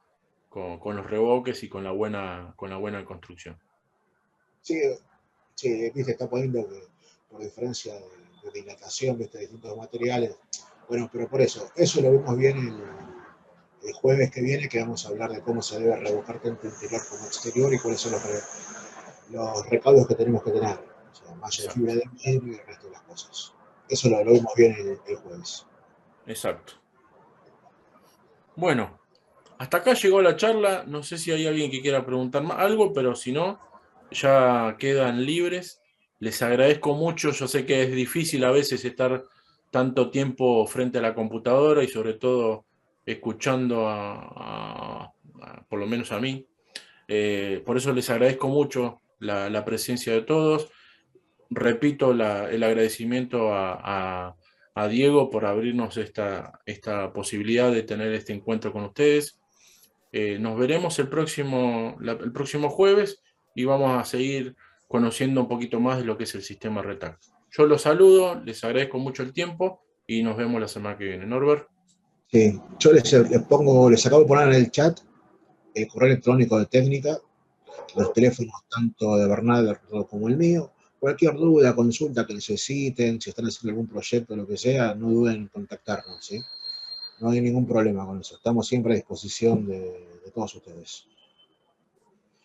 con los revoques y con la buena construcción. Sí, sí, aquí se está poniendo que por diferencia de dilatación de distintos materiales. Bueno, pero por eso lo vemos bien el jueves que viene, que vamos a hablar de cómo se debe revocar tanto interior como exterior y cuáles son los recaudos que tenemos que tener. O sea, malla de fibra de vidrio y el resto de las cosas. Eso lo vemos bien el jueves. Exacto. Bueno, hasta acá llegó la charla. No sé si hay alguien que quiera preguntar más algo, pero si no, ya quedan libres. Les agradezco mucho. Yo sé que es difícil a veces estar tanto tiempo frente a la computadora y sobre todo escuchando por lo menos a mí. Por eso les agradezco mucho la presencia de todos. Repito el agradecimiento a Diego por abrirnos esta posibilidad de tener este encuentro con ustedes. Nos veremos el próximo jueves y vamos a seguir conociendo un poquito más de lo que es el sistema RETAC. Yo los saludo, les agradezco mucho el tiempo y nos vemos la semana que viene. Norbert. Sí, yo les acabo de poner en el chat el correo electrónico de técnica, los teléfonos tanto de Bernardo como el mío. Cualquier duda, consulta que necesiten, si están haciendo algún proyecto, lo que sea, no duden en contactarnos, ¿sí? No hay ningún problema con eso. Estamos siempre a disposición de todos ustedes.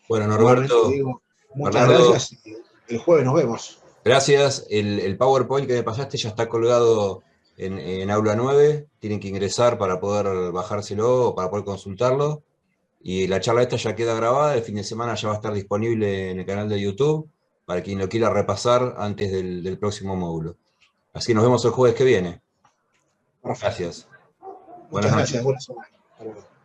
Bueno, Igualmente Norberto, digo, muchas Bernardo, gracias y el jueves nos vemos. gracias. El PowerPoint que me pasaste ya está colgado en Aula 9. Tienen que ingresar para poder bajárselo o para poder consultarlo. Y la charla esta ya queda grabada. El fin de semana ya va a estar disponible en el canal de YouTube para quien lo quiera repasar antes del próximo módulo. Así que nos vemos el jueves que viene. Perfecto. Gracias. Buenas Muchas gracias. noches. Buenas noches. Hasta luego.